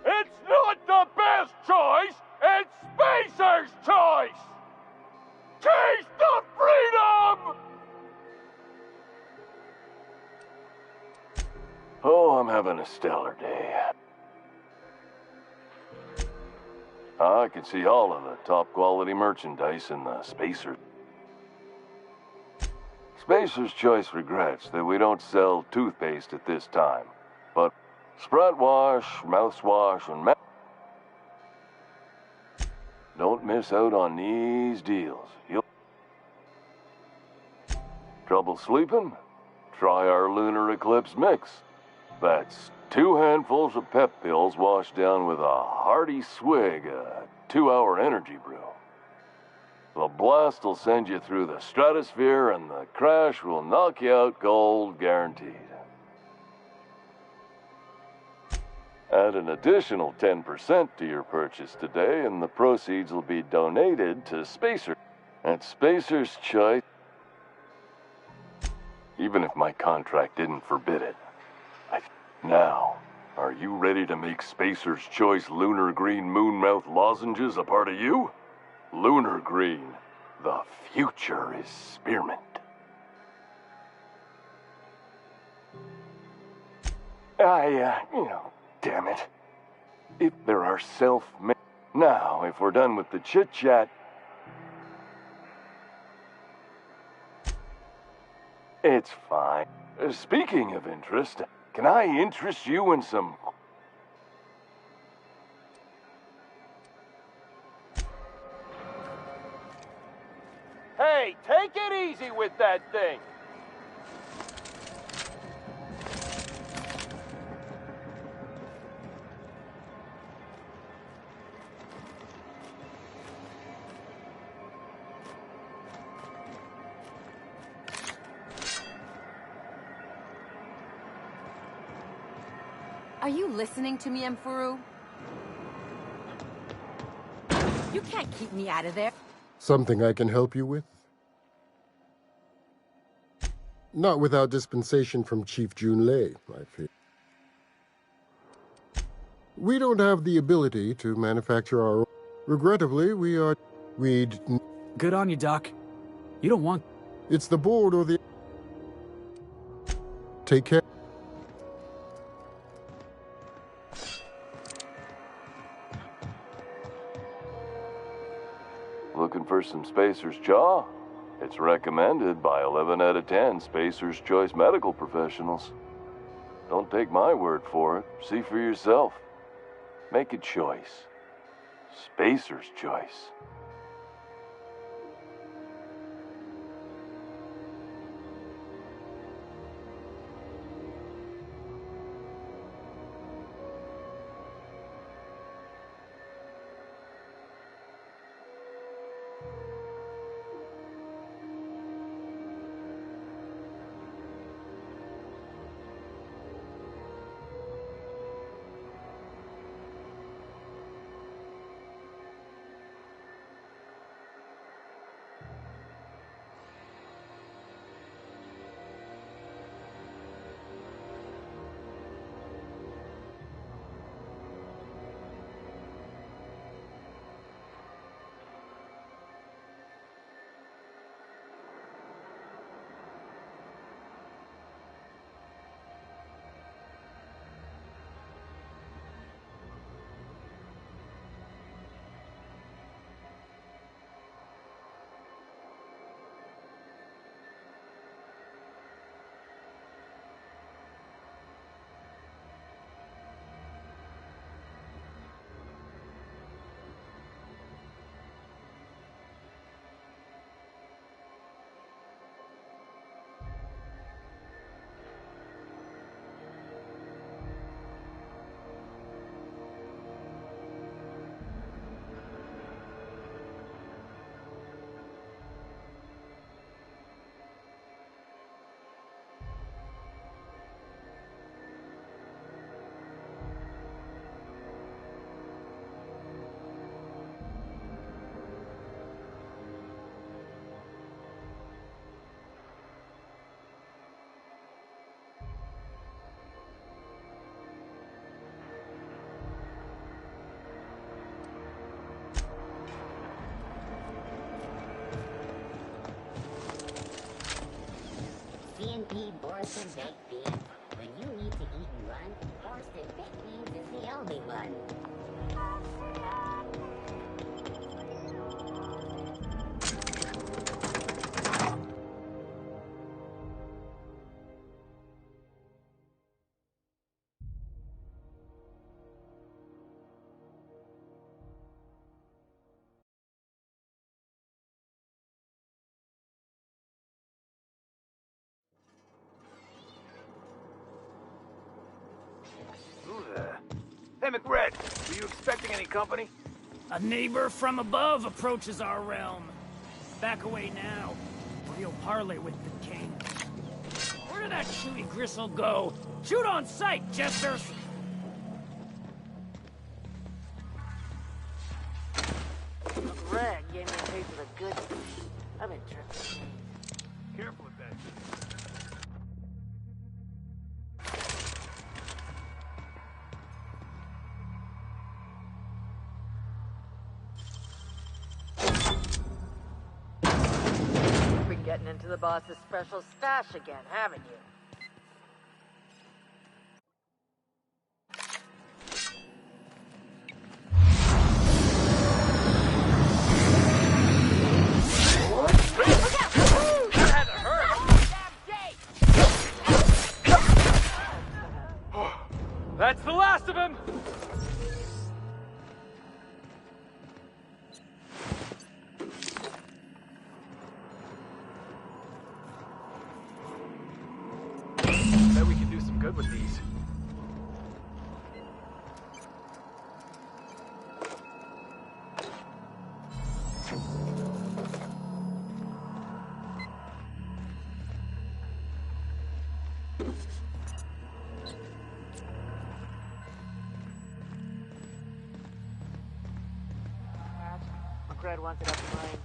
It's not the best choice, it's Spacer's Choice! Taste the freedom! Oh, I'm having a stellar day. I can see all of the top quality merchandise in the Spacer. Spacer's Choice regrets that we don't sell toothpaste at this time, but Sprat Wash, Mouthwash, and don't miss out on these deals. Trouble sleeping? Try our Lunar Eclipse Mix. That's 2 handfuls of pep pills washed down with a hearty swig of 2-hour energy brew. The blast will send you through the stratosphere, and the crash will knock you out cold, guaranteed. Add an additional 10% to your purchase today, and the proceeds will be donated to Spacer. At Spacer's Choice, even if my contract didn't forbid it. Now, are you ready to make Spacer's Choice Lunar Green Moonmouth lozenges a part of you? Lunar Green, the future is spearmint. Damn it. If there are self-made... Now, if we're done with the chit-chat... It's fine. Speaking of interest, can I interest you in some... Hey, take it easy with that thing. Are you listening to me, Emfuru? You can't keep me out of there. Something I can help you with? Not without dispensation from Chief Junlei, I fear. We don't have the ability to manufacture our own. Regrettably, we'd... Good on you, Doc. You don't want... It's the board or the... Take care. Looking for some Spacer's Jaw? It's recommended by 11 out of 10 Spacer's Choice medical professionals. Don't take my word for it. See for yourself. Make a choice. Spacer's Choice. be Borston Baked Beans. When you need to eat and run, Borston Baked Beans is the only one. Who there? Hey, McRed, were you expecting any company? A neighbor from above approaches our realm. Back away now, or he'll parley with the king. Where did that Chewy Gristle go? Shoot on sight, jesters! Greg gave me a taste of the good stuff. I've been tripping. Careful with that. Been getting into the boss's special stash again, haven't you? That's the last of him! Bet we can do some good with these. McRed wants it up mine.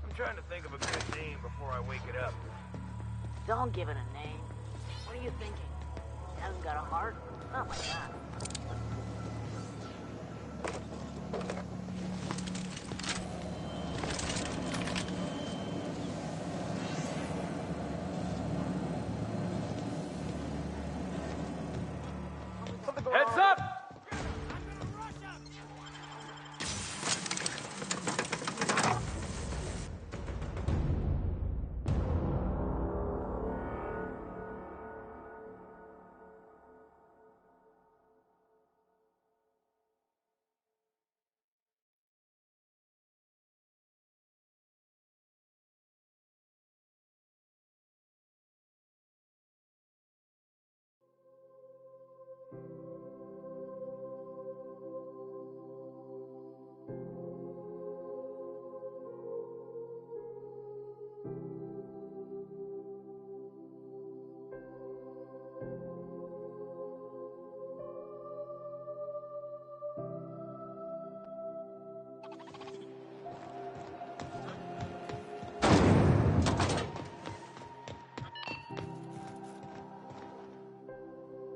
I'm trying to think of a good name before I wake it up. Don't give it a name. What are you thinking? It hasn't got a heart? Not like that. Heads up!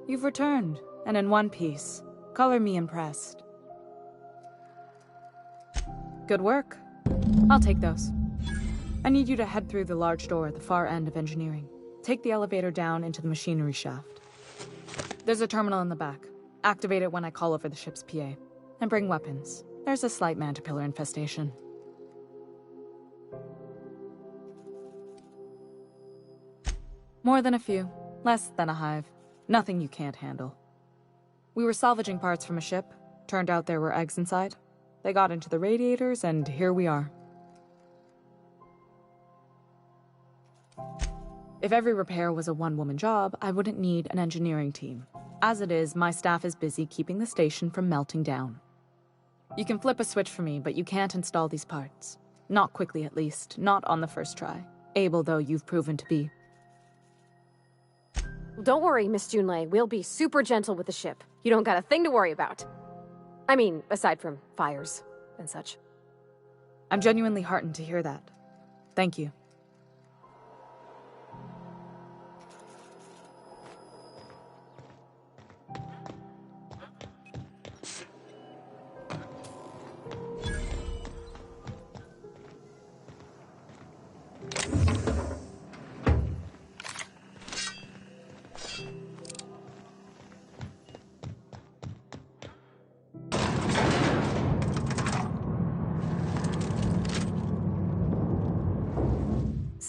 You've returned, and in one piece. Color me impressed. Good work. I'll take those. I need you to head through the large door at the far end of engineering. Take the elevator down into the machinery shaft. There's a terminal in the back. Activate it when I call over the ship's PA. And bring weapons. There's a slight Mantipillar infestation. More than a few. Less than a hive. Nothing you can't handle. We were salvaging parts from a ship. Turned out there were eggs inside. They got into the radiators, and here we are. If every repair was a one-woman job, I wouldn't need an engineering team. As it is, my staff is busy keeping the station from melting down. You can flip a switch for me, but you can't install these parts. Not quickly, at least. Not on the first try. Able though you've proven to be. Don't worry, Miss Junlei. We'll be super gentle with the ship. You don't got a thing to worry about. I mean, aside from fires and such. I'm genuinely heartened to hear that. Thank you.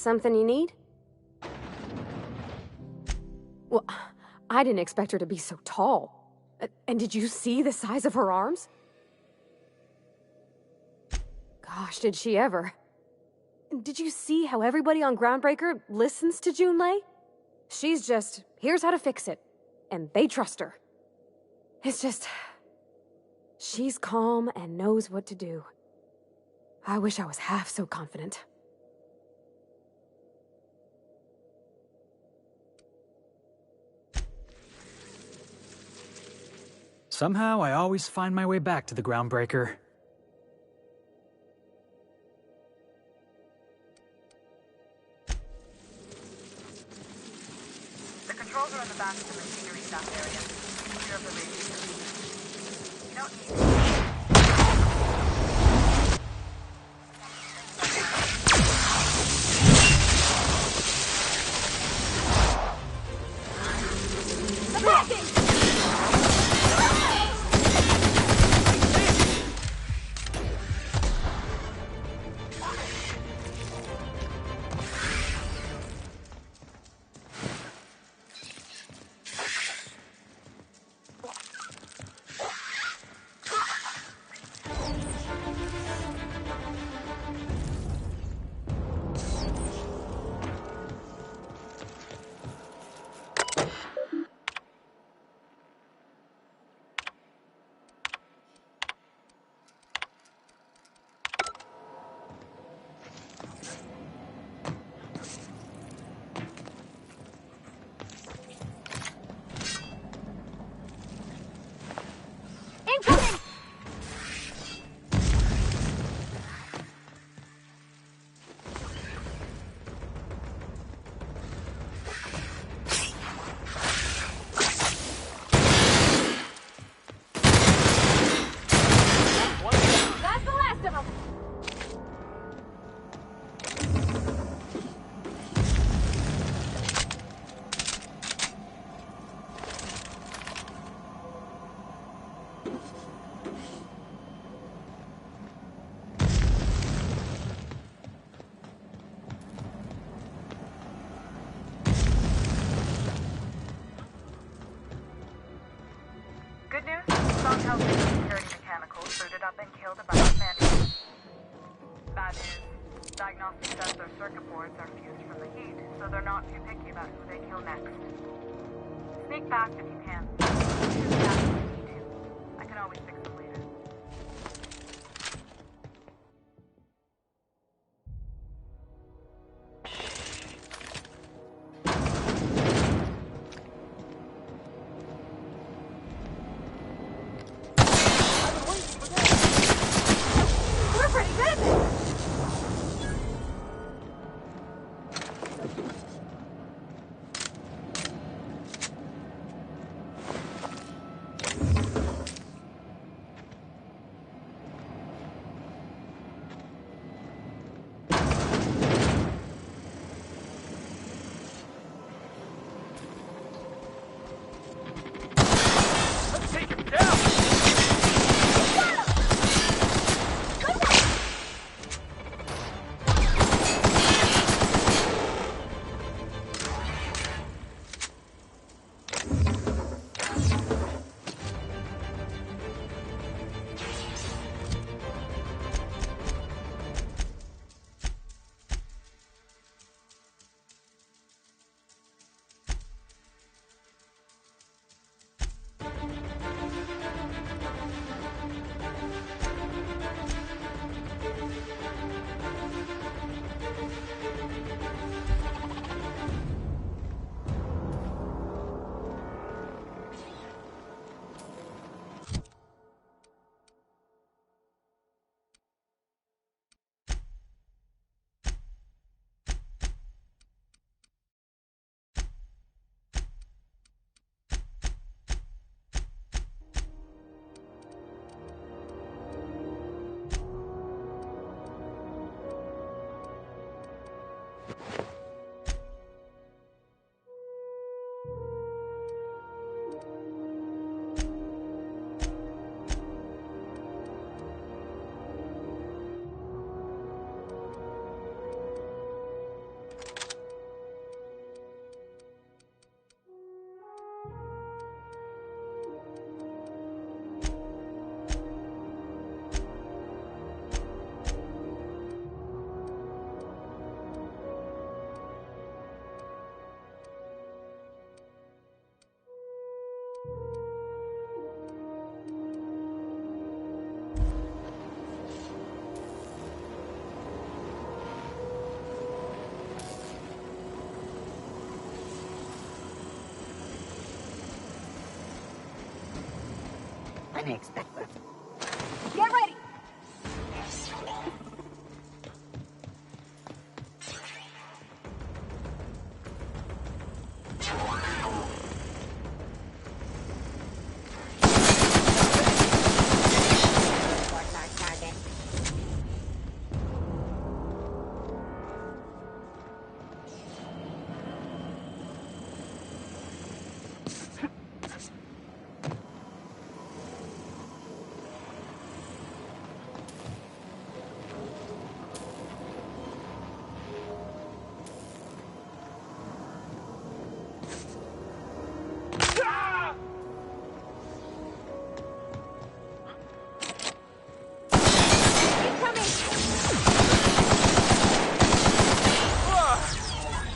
Something you need? Well, I didn't expect her to be so tall. And did you see the size of her arms? Gosh, did she ever. Did you see how everybody on Groundbreaker listens to Junlei? She's just, here's how to fix it. And they trust her. It's just... she's calm and knows what to do. I wish I was half so confident. Somehow, I always find my way back to the Groundbreaker. The controls are in the back of the machinery staff area. Keep clear of the radius. You don't need... Good news, Strong Health Security Mechanicals booted up and killed a bunch of Mantis. Bad news, diagnostic sensor circuit boards are fused from the heat, so they're not too picky about who they kill next. Sneak past if you can. Shoot past if you need to. I can always fix them later. unexpected. Get ready! What's our target?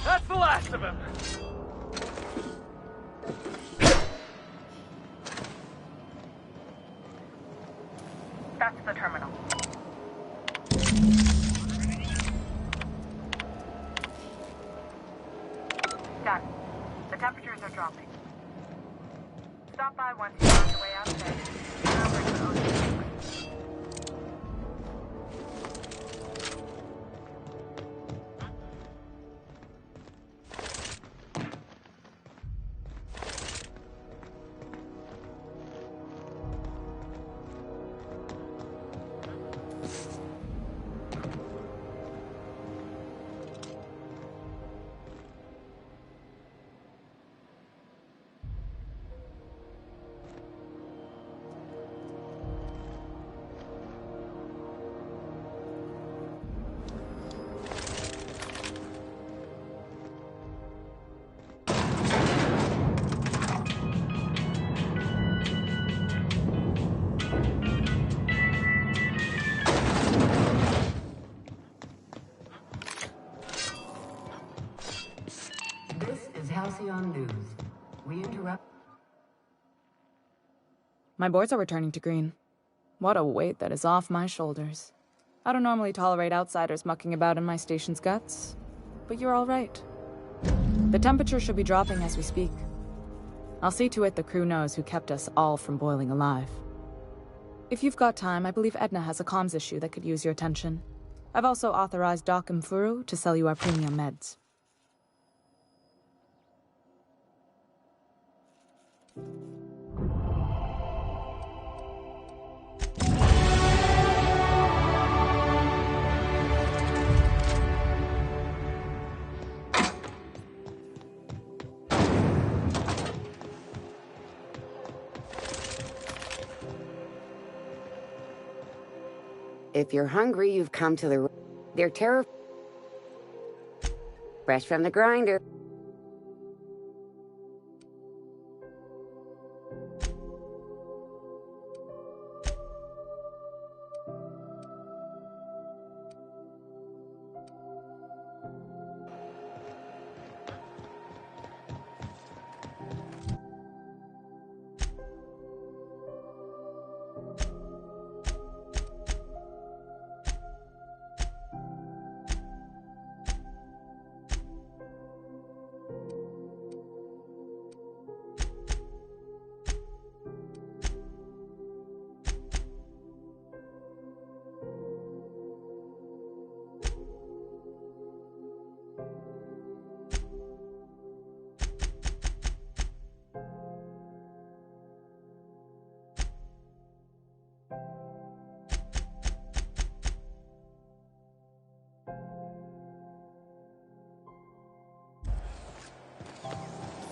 That's the last of him. That's the terminal. Done. The temperatures are dropping. Stop by once you're on your way out of bed. Now bring the ocean. This is Halcyon News. We interrupt. My boards are returning to green. What a weight that is off my shoulders. I don't normally tolerate outsiders mucking about in my station's guts, but you're all right. The temperature should be dropping as we speak. I'll see to it the crew knows who kept us all from boiling alive. If you've got time, I believe Edna has a comms issue that could use your attention. I've also authorized Doc Mfuru to sell you our premium meds. If you're hungry, you've come to the... They're fresh from the grinder.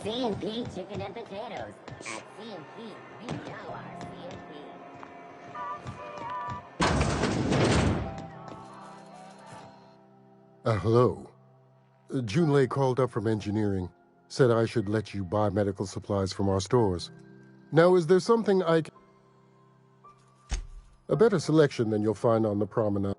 C&P chicken and potatoes. At C&P, we know our C&P. Hello. Junlei called up from engineering. Said I should let you buy medical supplies from our stores. Now, is there something I can... A better selection than you'll find on the promenade.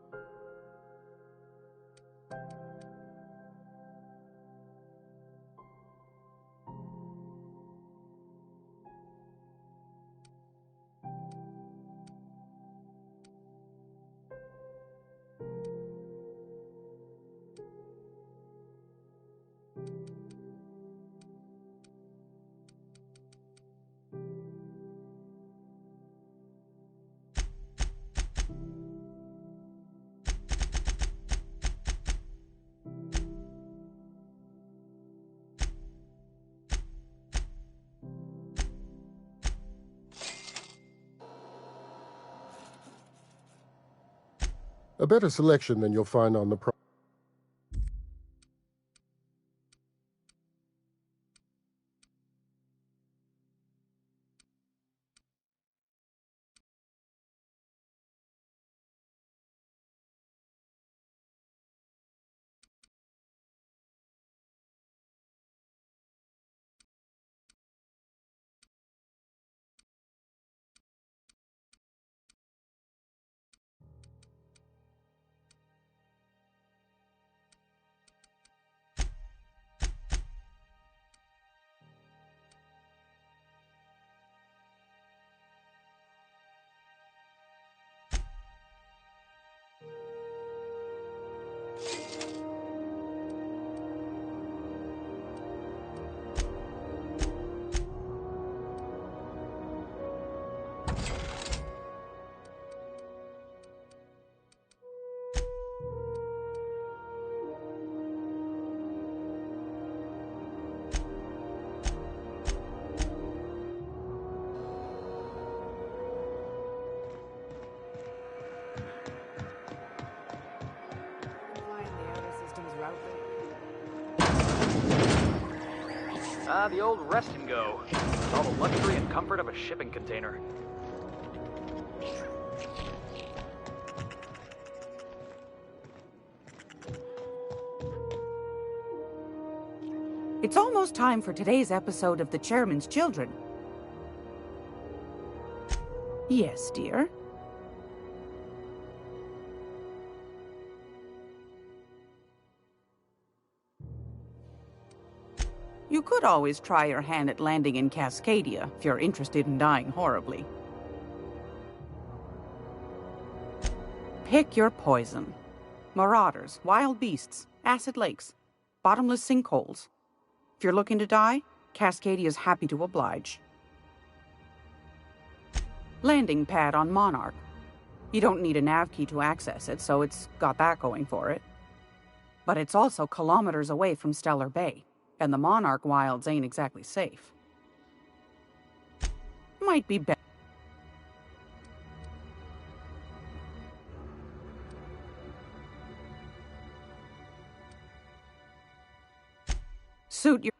A better selection than you'll find on the The old rest and go. With all the luxury and comfort of a shipping container. It's almost time for today's episode of The Chairman's Children. Yes, dear? You could always try your hand at landing in Cascadia, if you're interested in dying horribly. Pick your poison. Marauders, wild beasts, acid lakes, bottomless sinkholes. If you're looking to die, Cascadia's happy to oblige. Landing pad on Monarch. You don't need a nav key to access it, so it's got that going for it. But it's also kilometers away from Stellar Bay. And the Monarch wilds ain't exactly safe. Might be better. Suit your...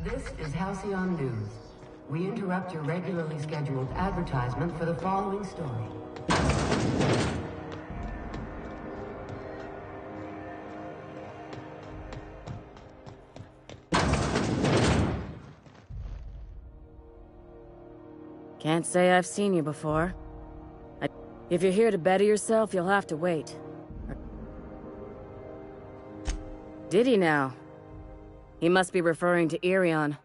This is Halcyon News. We interrupt your regularly scheduled advertisement for the following story. Can't say I've seen you before. If you're here to better yourself, you'll have to wait. Did he now? He must be referring to Irion.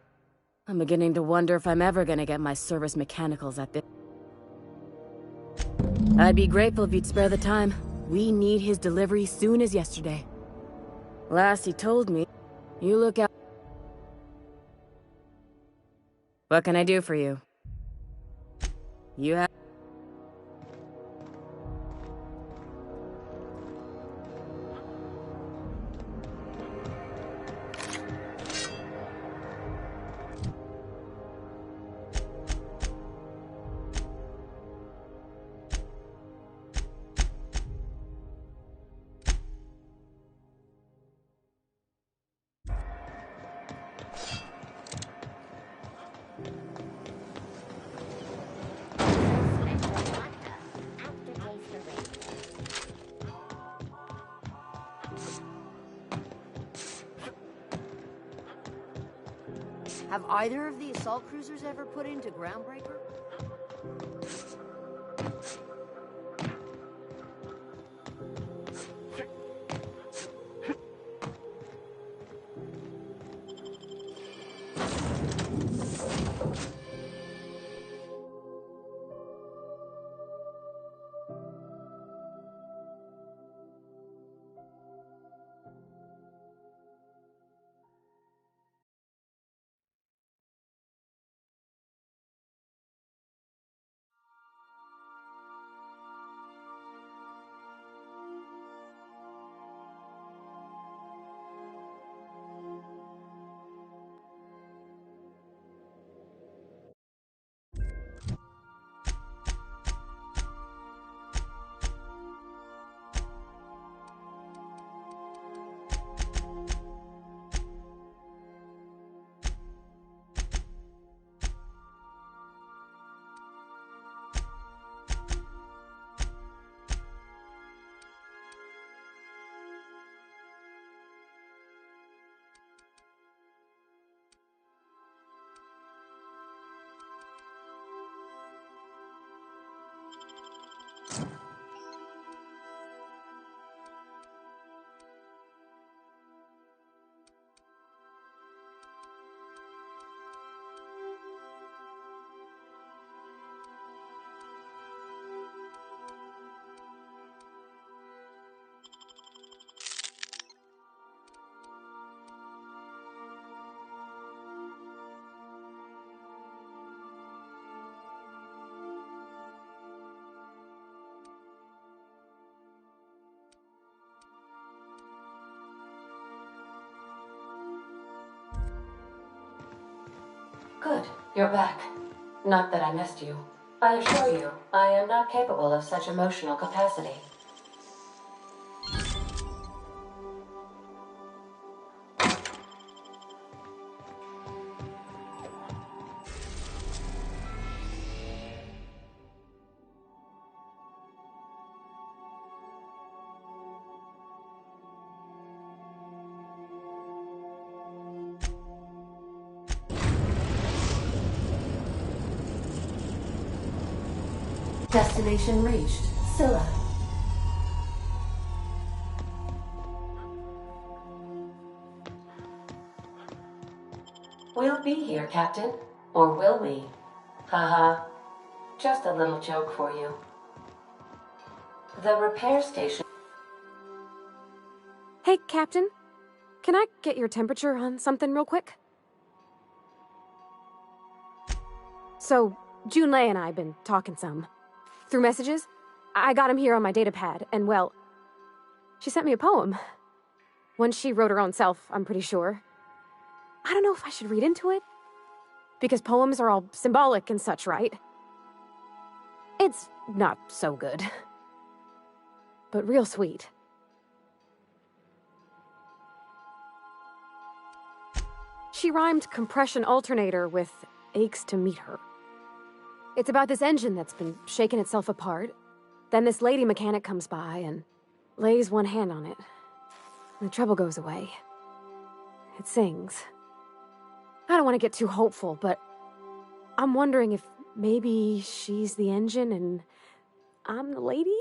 I'm beginning to wonder if I'm ever gonna get my service mechanicals at this. I'd be grateful if you'd spare the time. We need his delivery soon as yesterday. Last he told me, you look out. What can I do for you? You have... Have either of the assault cruisers ever put into Groundbreaker? Good, you're back. Not that I missed you. I assure you, I am not capable of such emotional capacity. Destination reached. Scylla. We'll be here, Captain. Or will we? Haha. Just a little joke for you. The repair station... Hey, Captain. Can I get your temperature on something real quick? So, Junlei and I have been talking some. Through messages, I got him here on my datapad, and well, she sent me a poem. One she wrote her own self, I'm pretty sure. I don't know if I should read into it, because poems are all symbolic and such, right? It's not so good, but real sweet. She rhymed compression alternator with aches to meet her. It's about this engine that's been shaking itself apart. Then this lady mechanic comes by and lays one hand on it. And the trouble goes away. It sings. I don't want to get too hopeful, but I'm wondering if maybe she's the engine and I'm the lady?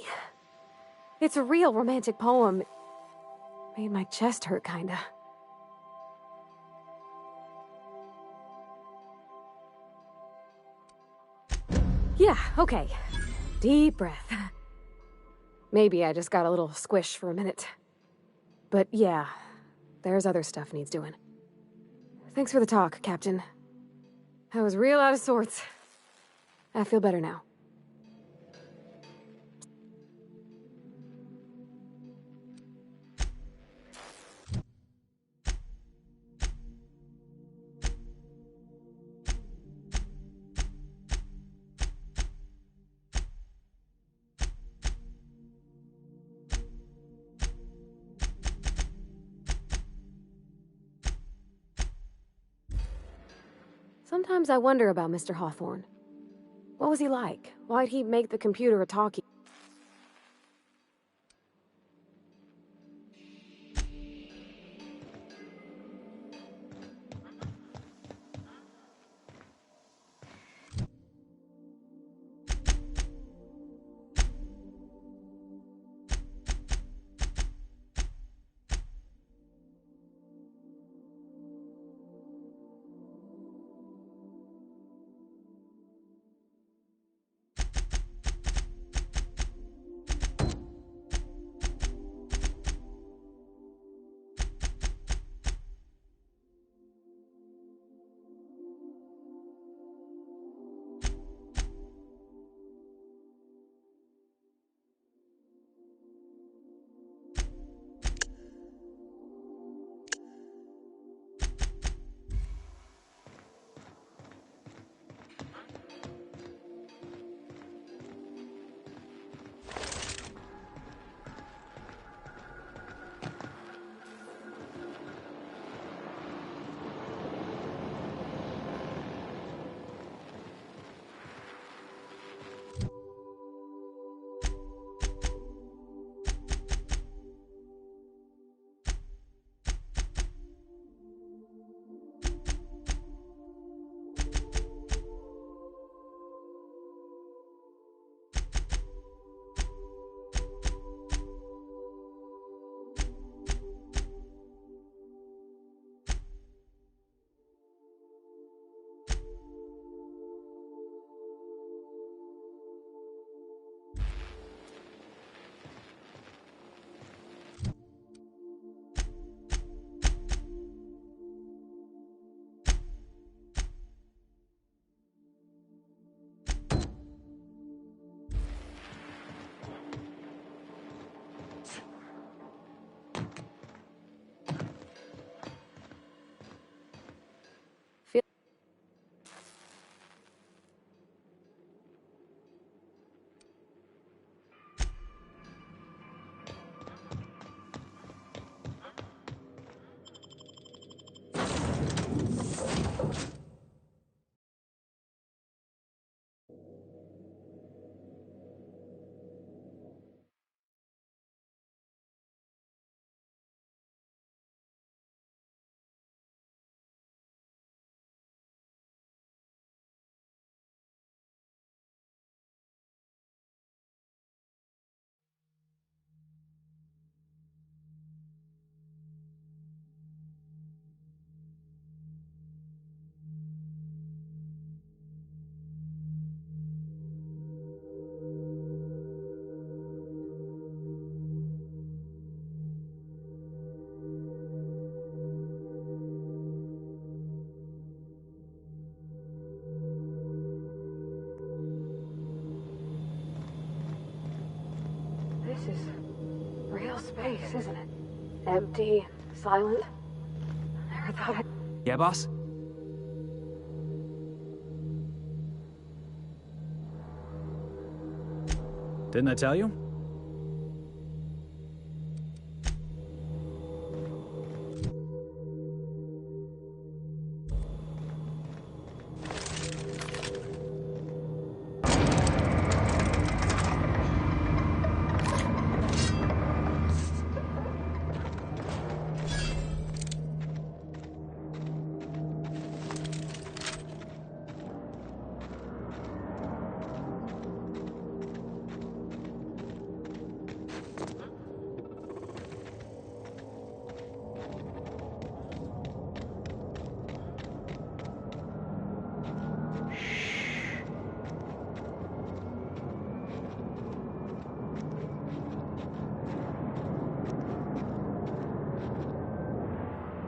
It's a real romantic poem. It made my chest hurt, kinda. Yeah, okay. Deep breath. Maybe I just got a little squish for a minute. But yeah, there's other stuff needs doing. Thanks for the talk, Captain. I was real out of sorts. I feel better now. Sometimes I wonder about Mr. Hawthorne. What was he like? Why'd he make the computer a talkie? This is real space, isn't it? Empty, silent. Never thought I'd... Yeah, boss? Didn't I tell you?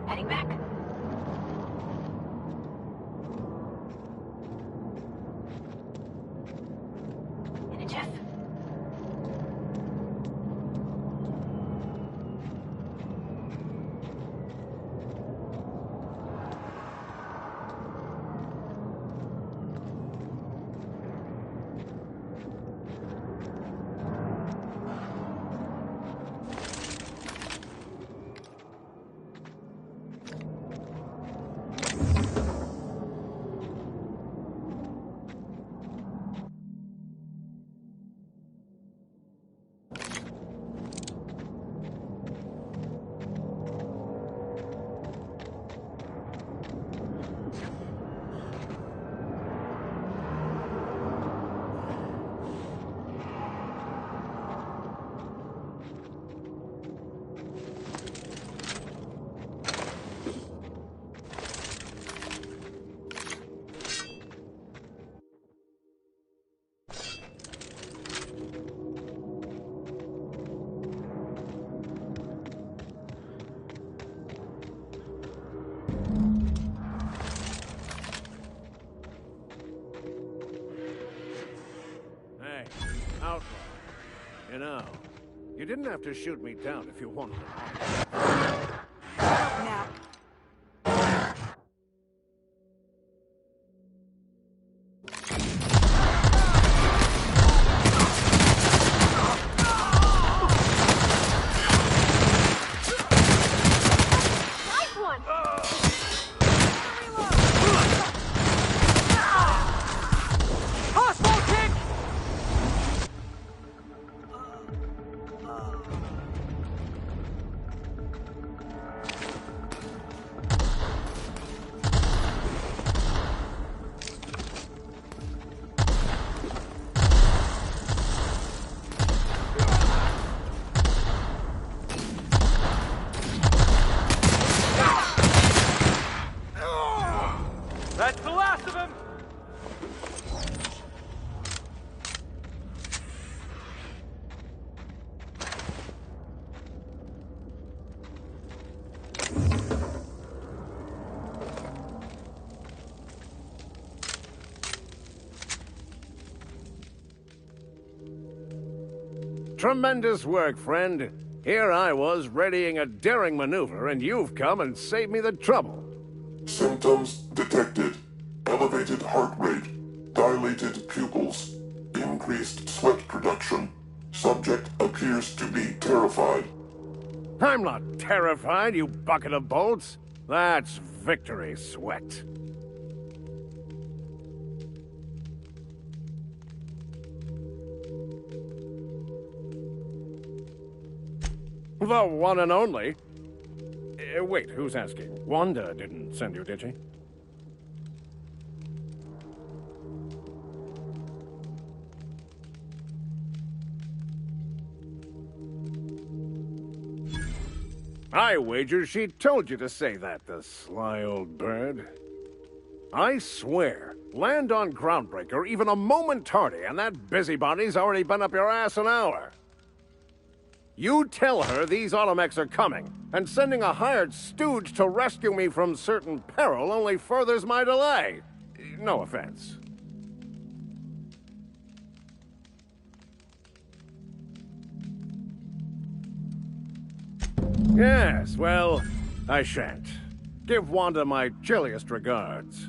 Heading back. In a jiff. Outlaw. You know, you didn't have to shoot me down if you wanted to. Now. That's the last of him! Tremendous work, friend. Here I was readying a daring maneuver, and you've come and saved me the trouble. Symptoms detected. Elevated heart rate, dilated pupils, increased sweat production. Subject appears to be terrified. I'm not terrified, you bucket of bolts. That's victory sweat. The one and only. Wait, who's asking? Wanda didn't send you, did she? I wager she told you to say that, the sly old bird. I swear, land on Groundbreaker even a moment tardy, and that busybody's already been up your ass an hour. You tell her these automechs are coming, and sending a hired stooge to rescue me from certain peril only furthers my delay. No offense. Yes, well, I shan't. Give Wanda my chilliest regards.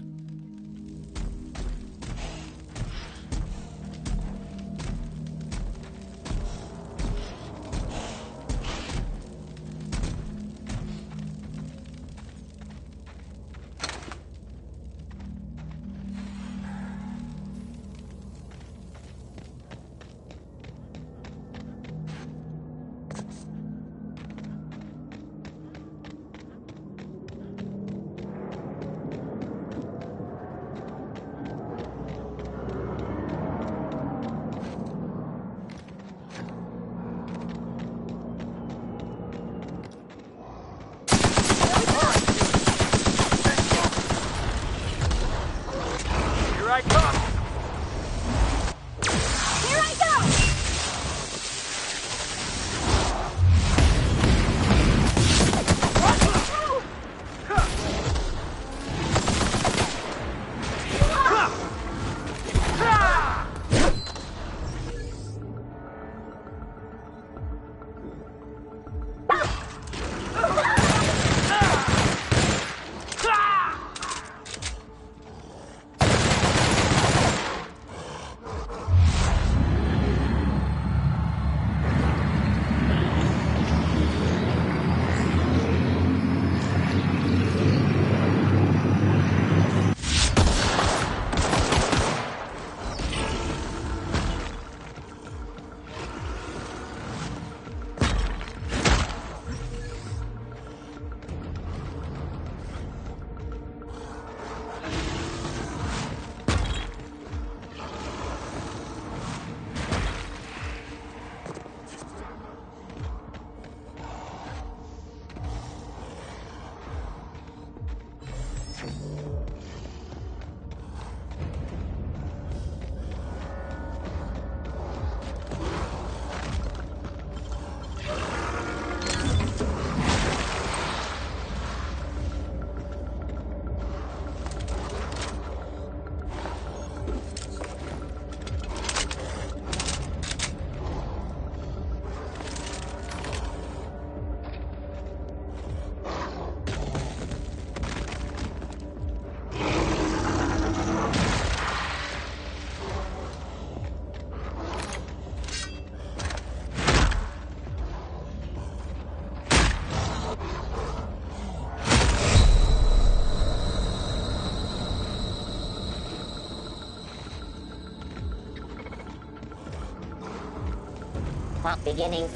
Plot beginnings.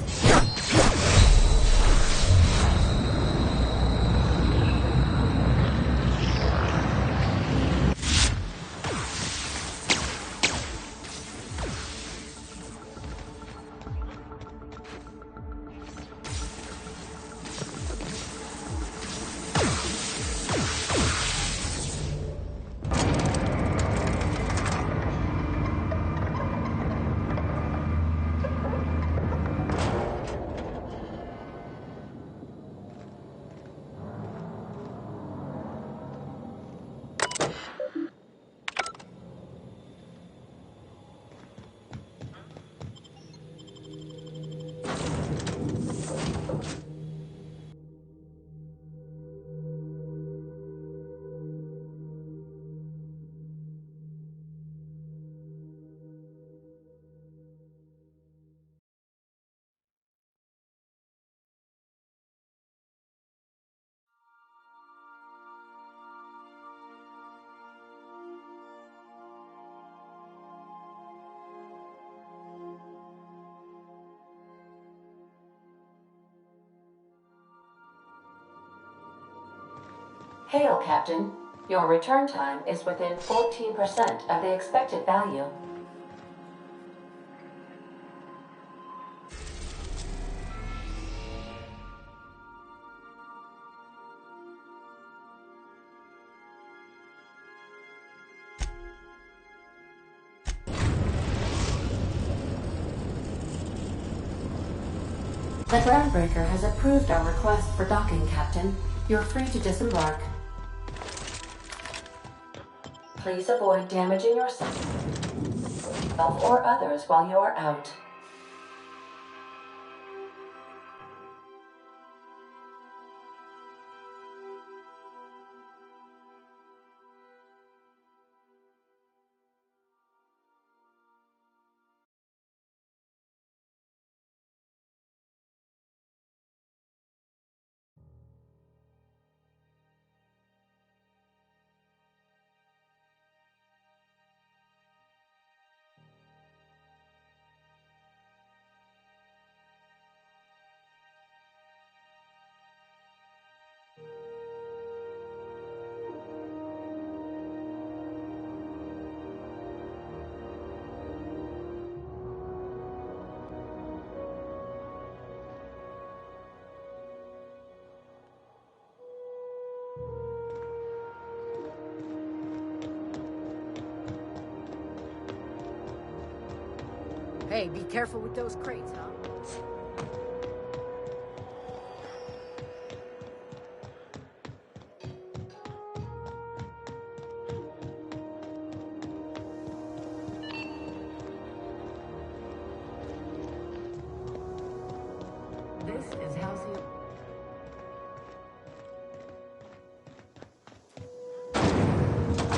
Hail, Captain. Your return time is within 14% of the expected value. The Groundbreaker has approved our request for docking, Captain. You're free to disembark. Please avoid damaging yourself or others while you are out. Hey, be careful with those crates, huh? This is Halcyon.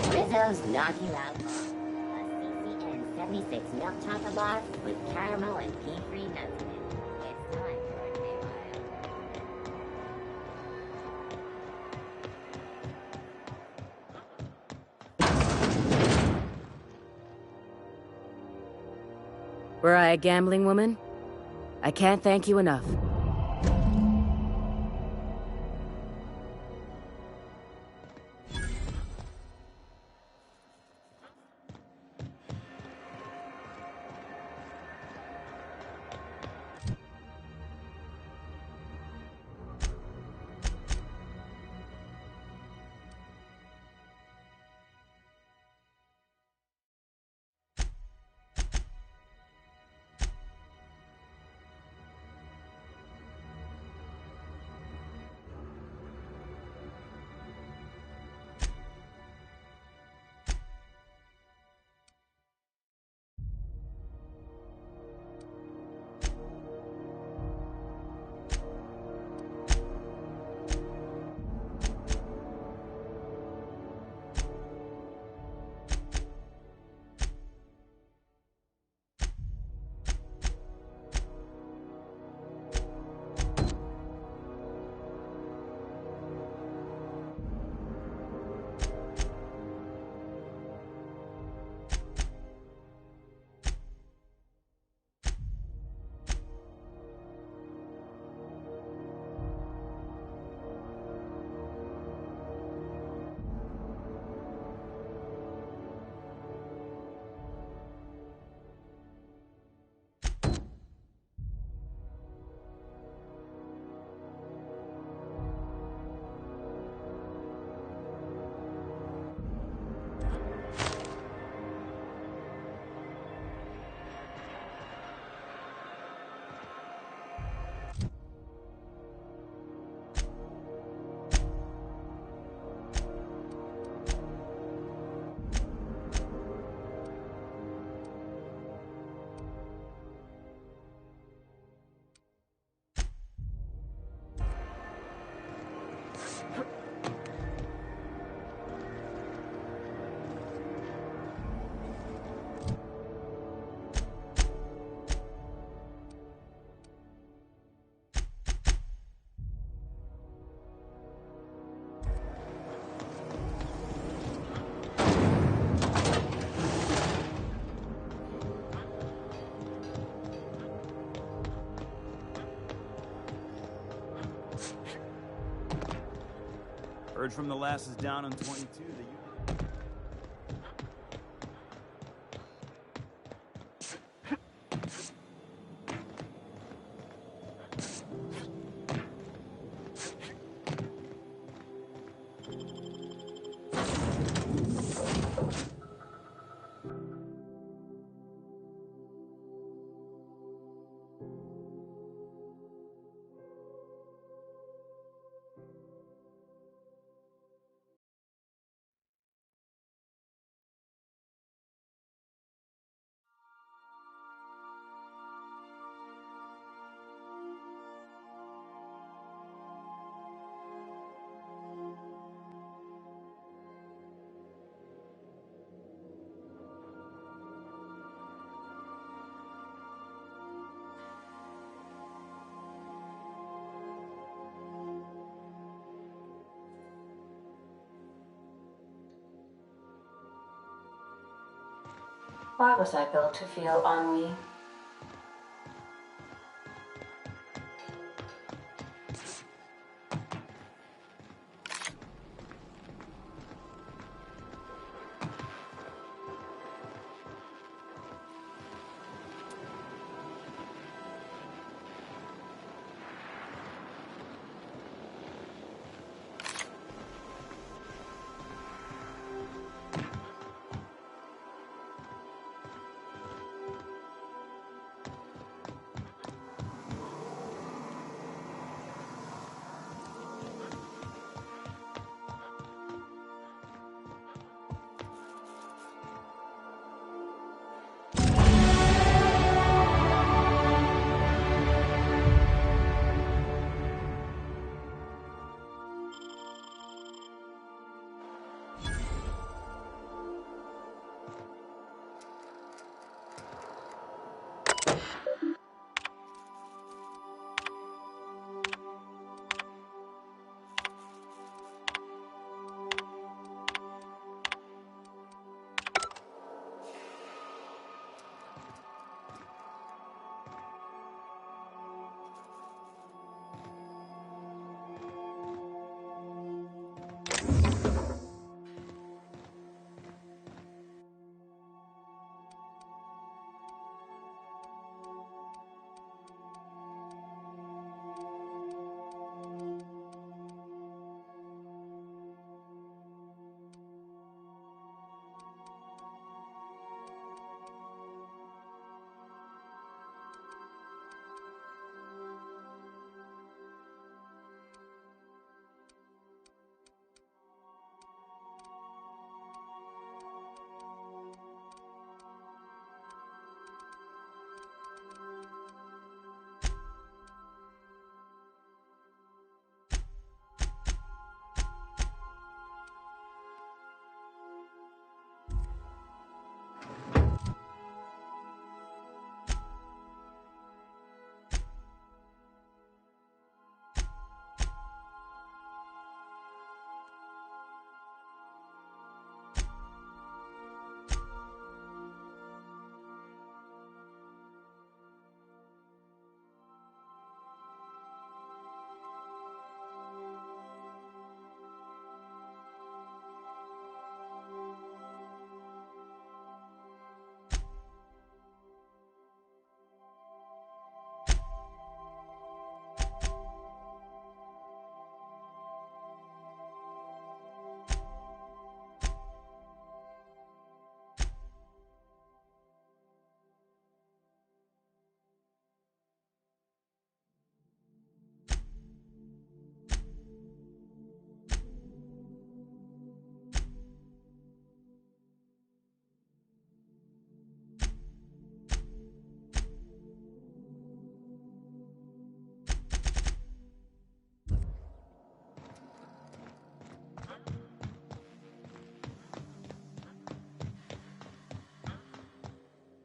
Rizzo's Knock You Out Bar. A CCN 76 milk chocolate bar with caramel and pea-free nuts in it. It's time for a new Were I a gambling woman? I can't thank you enough. Heard from the lasses down on 22 that you... Why was I built to feel ennui?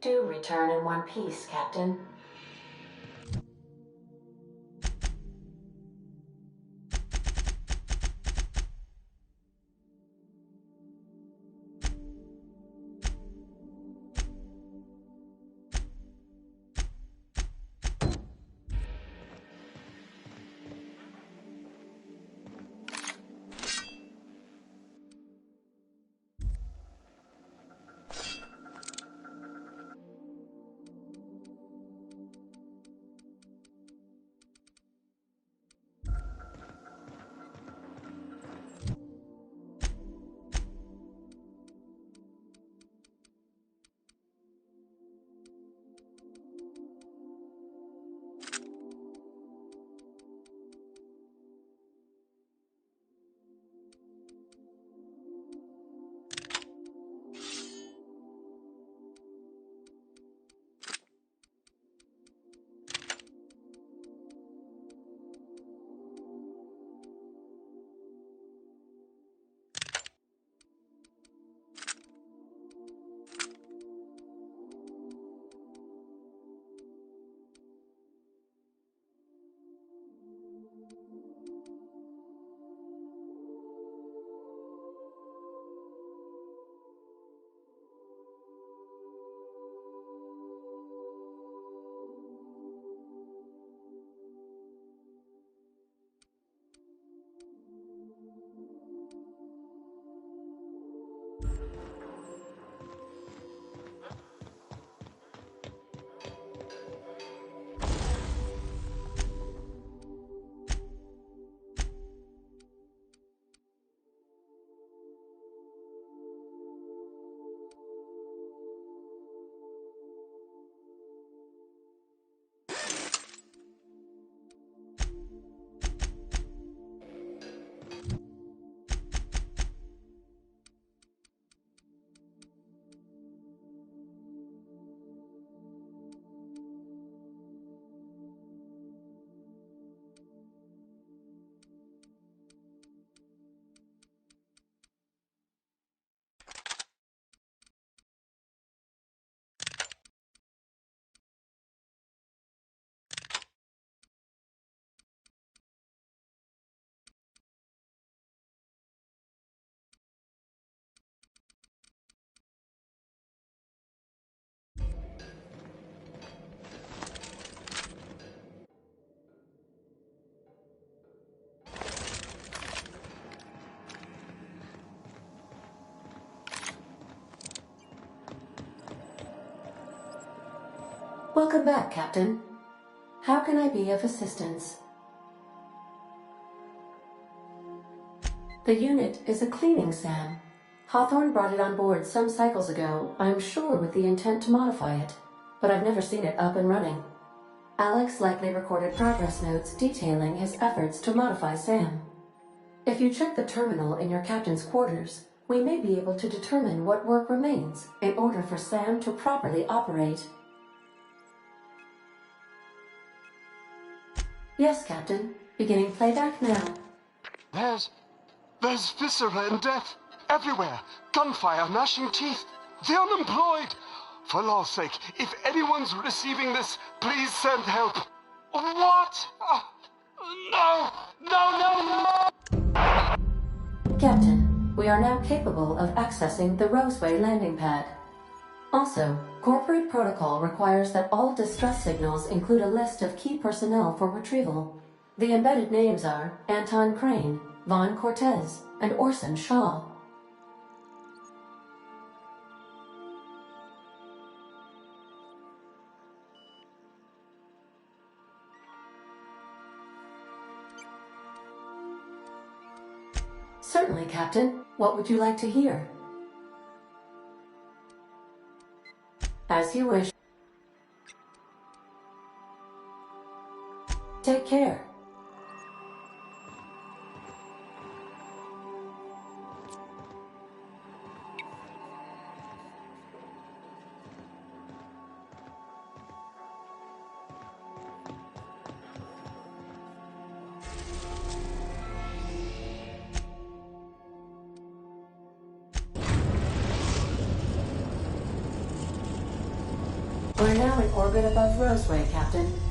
Do return in one piece, Captain. Welcome back, Captain. How can I be of assistance? The unit is a cleaning SAM. Hawthorne brought it on board some cycles ago, I'm sure with the intent to modify it, but I've never seen it up and running. Alex likely recorded progress notes detailing his efforts to modify SAM. If you check the terminal in your captain's quarters, we may be able to determine what work remains in order for SAM to properly operate. Yes, Captain. Beginning playback now. There's viscera and death everywhere. Gunfire, gnashing teeth. The unemployed. For law's sake, if anyone's receiving this, please send help. What? No! Captain, we are now capable of accessing the Roseway landing pad. Also, corporate protocol requires that all distress signals include a list of key personnel for retrieval. The embedded names are Anton Crane, Vaughn Cortez, and Orson Shaw. Certainly, Captain. What would you like to hear? As you wish. Take care. We're now in orbit above Roseway, Captain.